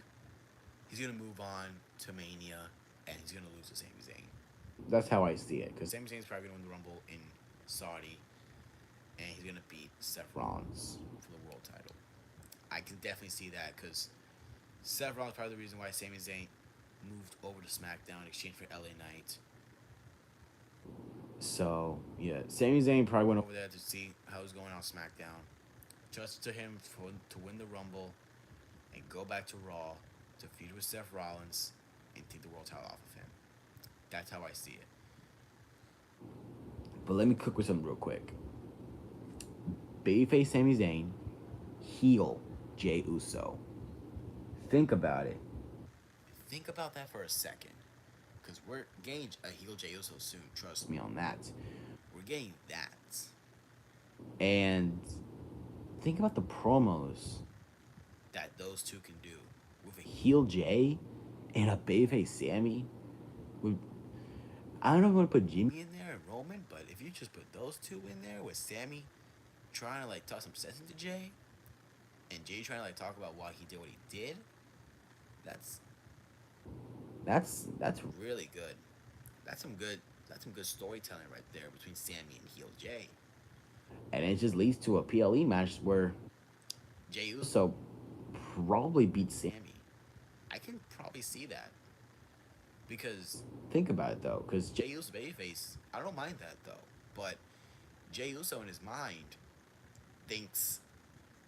He's gonna move on to Mania, and he's gonna lose to Sami Zayn. That's how I see it. Because Sami Zayn's probably gonna win the Rumble in Saudi, and he's gonna beat Seth Rollins for the world title. I can definitely see that because Seth Rollins is probably the reason why Sami Zayn moved over to SmackDown in exchange for LA Knight. So yeah, Sami Zayn probably went Over there to see how it's going on SmackDown, just to him to win the Rumble, and go back to Raw to feud with Seth Rollins and take the world title off of him. That's how I see it. But let me cook with something real quick. Babyface Sami Zayn, heel Jey Uso. Think about it. Think about that for a second, because we're getting a heel Jey Uso soon. Trust Me on that. We're getting that. And think about the promos. That those two can do with a Heel Jay and a babyface Sammy. I don't know if I'm gonna put Jimmy in there and Roman, but if you just put those two in there with Sammy trying to like talk some sense into Jay, and Jay trying to like talk about why he did what he did, that's really good. That's some good storytelling right there between Sammy and heel Jay. And it just leads to a PLE match where Jey Uso probably beats Sammy. I can probably see that. Because think about it though, because Jey Uso babyface, I don't mind that though. But Jey Uso in his mind thinks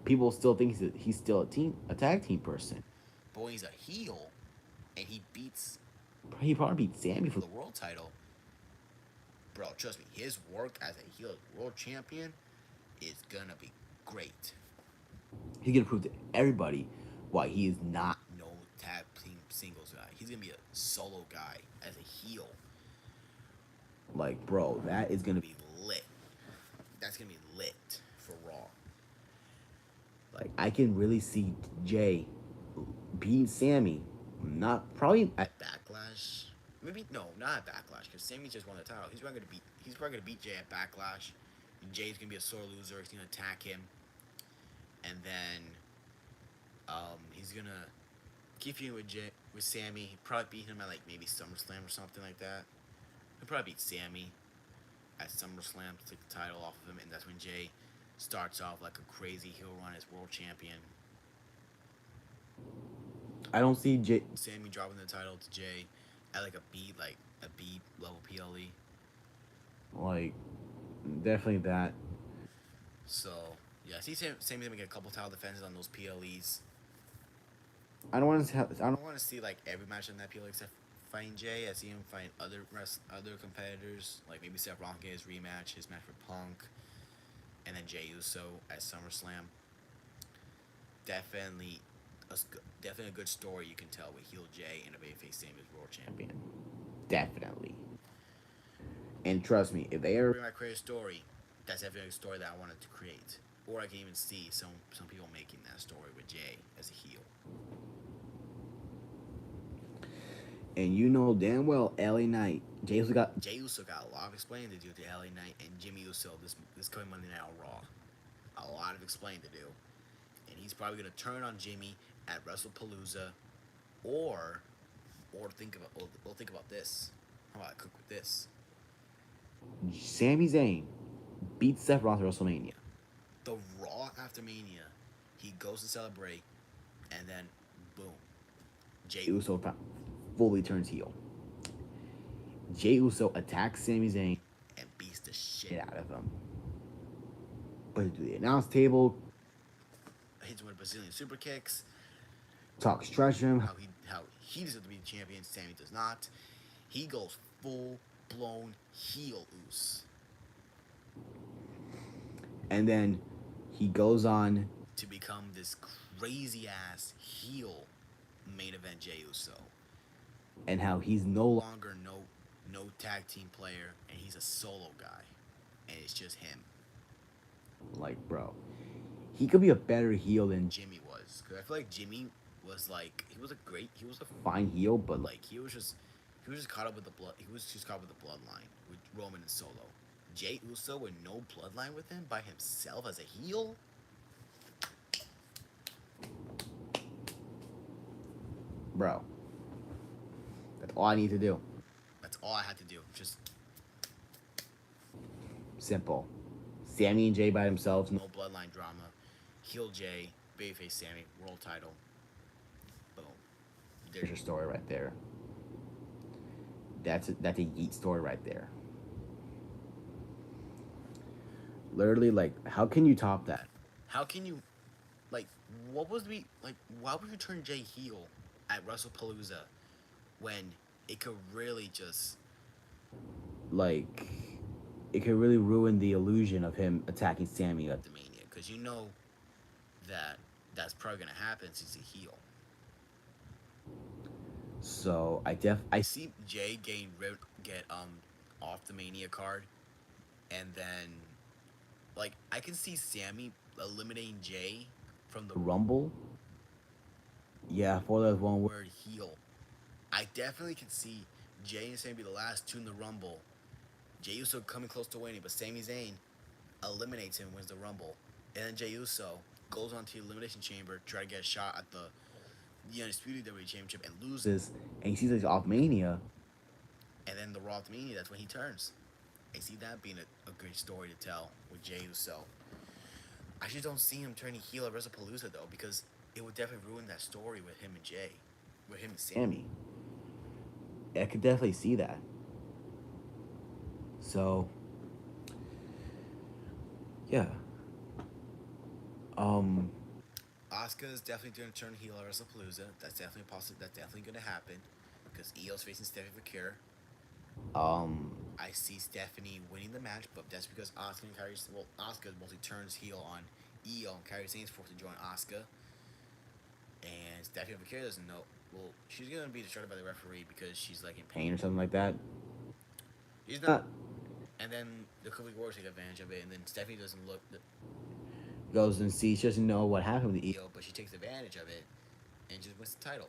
people still think he's still a tag team person. But when he's a heel and he probably beats Sammy for the world title, bro, trust me, his work as a heel world champion is gonna be great. He's gonna prove to everybody why he is not no tag team singles guy. He's gonna be a solo guy as a heel. Like, bro, that is gonna be lit. That's gonna be lit for Raw. Like, I can really see Jay beating Sammy. Not probably at Backlash. Maybe no, not at Backlash, because Sammy just won the title. He's probably gonna beat Jay at Backlash. And Jay's gonna be a sore loser. He's gonna attack him, and then he's gonna keep you with Sammy. He'd probably beat him at like maybe SummerSlam or something like that. He'll probably beat Sammy at SummerSlam to take the title off of him, and that's when Jay starts off like a crazy heel run as world champion. I don't see Sammy dropping the title to Jay at like a B level PLE. Like, definitely that. So yeah, I see Sammy's gonna get a couple title defenses on those PLEs. I don't want to see like every match on that PLE except fighting Jay. I see him fight other competitors, like maybe Seth Rollins get his rematch, his match with Punk, and then Jey Uso at SummerSlam. Definitely a good story you can tell with heel Jay and a babyface Sammy as world champion. Definitely. And trust me, if they ever create a story, that's definitely a story that I wanted to create. Or I can even see some people making that story with Jay as a heel. And you know damn well LA Knight, Jey Uso got a lot of explaining to do to LA Knight and Jimmy Uso this coming Monday Night Raw. A lot of explaining to do. And he's probably gonna turn on Jimmy at WrestlePalooza, or think about this. How about I cook with this? Sami Zayn beats Seth Rollins at WrestleMania. The Raw after Mania, he goes to celebrate, and then boom, Jey Uso fully turns heel. Jey Uso attacks Sami Zayn and beats the shit out of him. But to the announce table, hits him with Brazilian super kicks. talks trash to him, how he deserves to be the champion. Sammy does not. He goes full blown heel Uso and then he goes on to become this crazy ass heel main event Jey Uso. and how he's no No longer longer no tag team player, and he's a solo guy, and it's just him. like, bro, he could be a better heel than Jimmy was, because I feel like Jimmy was like he was a fine heel, but like, like he was just caught up with the blood. He was just caught up with the bloodline with Roman and Solo. Jey Uso with no bloodline with him by himself as a heel. bro, that's all I need to do. That's all I had to do. Just Simple. Sammy and Jay by themselves. no bloodline drama. Heel Jay, babyface Sammy, world title. Boom. There's your story right there. That's a yeet story right there. Literally, like, how can you top that? How can you, like, what was we like? Why would you turn Jay heel at WrestlePalooza when it could really just Like, it could really ruin the illusion of him attacking Sammy at the Mania? Because you know that that's probably gonna happen since he's a heel. So I I see Jay get off the Mania card, and then like I can see Sammy eliminating Jay from the Rumble. Yeah, for that one word. word heel. I definitely can see Jay and Sammy be the last two in the Rumble. Jey Uso coming close to winning, but Sami Zayn eliminates him, wins the Rumble, and then Jey Uso goes on to the Elimination Chamber, try to get a shot at the Undisputed WWE Championship, and loses. And he sees he's off Mania. And then the Raw to Mania, that's when he turns. I see that being a great story to tell with Jey Uso. I just don't see him turning heel at WrestlePalooza though, because it would definitely ruin that story with him and Jay, with him and Sammy. I could definitely see that. So, yeah. Asuka is definitely going to turn heel at WrestlePalooza. That's definitely possible. That's definitely going to happen because Io's facing Stephanie Vakir. I see Stephanie winning the match, but that's because Asuka and Kairi. Well, Asuka mostly turns heel on Io, and Kairi Sane's forced to join Asuka. And Stephanie Vakir doesn't know. Well, she's going to be distracted by the referee because she's like in Pain or something like that. She's not. And then the Complete Warriors take advantage of it, and then Stephanie doesn't look. Goes and sees, she doesn't know what happened with Io, but she takes advantage of it and just wins the title.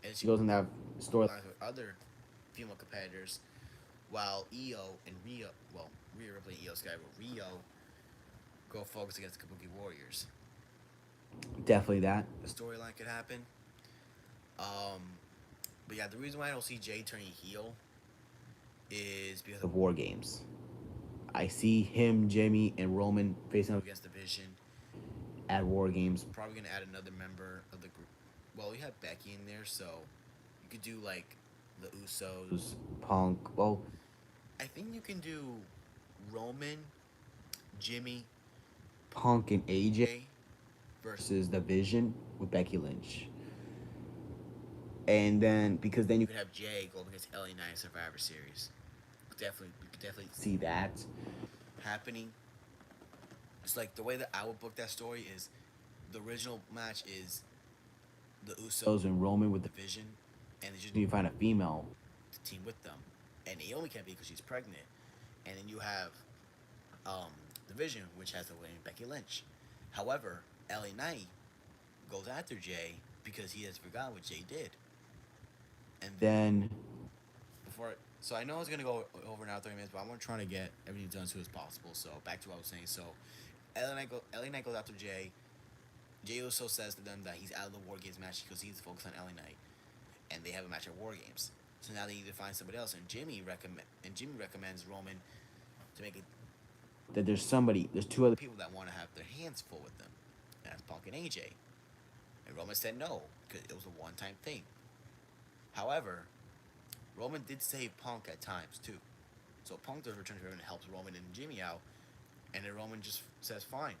And She goes in that story. storylines with other female competitors, while Io and Rhea Ripley and Io Sky, but Rio go focus against the Kabuki Warriors. Definitely that. The storyline could happen. But yeah, the reason why I don't see Jay turning heel is because The War Games. I see him, Jimmy, and Roman facing up against Division. at War Games. Probably gonna add another member of the group. Well, we have Becky in there, so you could do like the Usos. Punk. Well, I think you can do Roman, Jimmy, Punk and AJ Jay versus. versus the Vision with Becky Lynch. And then, because then You you could have Jay go up against LA Knight in Survivor Series. You could definitely see that. happening. It's like the way that I would book that story is the original match is the Usos And Roman with the Division, and it's just you find a female. to team with them, and Naomi can't be because she's pregnant, and then you have Division, which has the winning Becky Lynch. However, LA Knight goes after Jay because he has forgotten what Jay did, and Then so I know it's gonna go over now 30 minutes, but I'm gonna try to get everything done as soon as possible. So back to what I was saying. So LA Knight goes after Jay. Jay Uso says to them that he's out of the War Games match because he's focused on LA Knight, and they have a match at War Games. So now they need to find somebody else, and Jimmy recommends Roman to make it that there's two other people that want to have their hands full with them, and that's Punk and AJ. And Roman said no because it was a one-time thing. However, Roman did save Punk at times too, so Punk does return to him and helps Roman and Jimmy out, and then Roman just says, "Fine,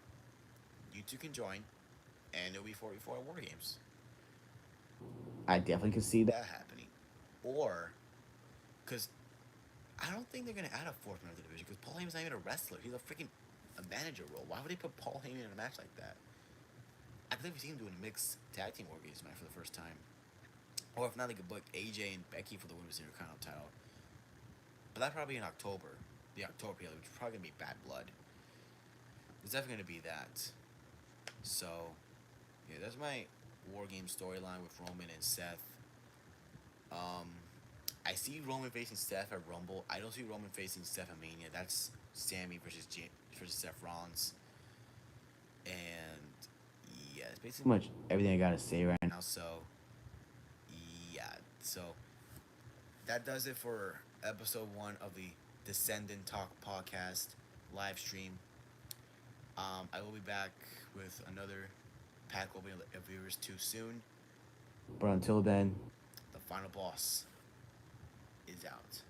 you two can join, and it'll be 44 War Games." I definitely could see that. that happening. Or, because I don't think they're going to add a fourth member to the division because Paul Heyman's not even a wrestler. He's a freaking a manager role. Why would they put Paul Heyman in a match like that? I believe we've seen him doing a mixed tag team war games match for the first time. Or if not, they could book AJ and Becky for the Women's Intercontinental title. But that's probably in October. The October PLE, which is probably going to be Bad Blood. It's definitely going to be that. So, yeah, that's my War Game storyline with Roman and Seth. I see Roman facing Seth at Rumble. I don't see Roman facing Seth at Mania. That's Sammy versus Seth Rollins. And yeah, it's basically Pretty much everything I gotta say right now. now. So yeah, so that does it for episode 1 of the Descendant Talk podcast live stream. I will be back with another pack opening of viewers too soon. But until then, The final boss is out.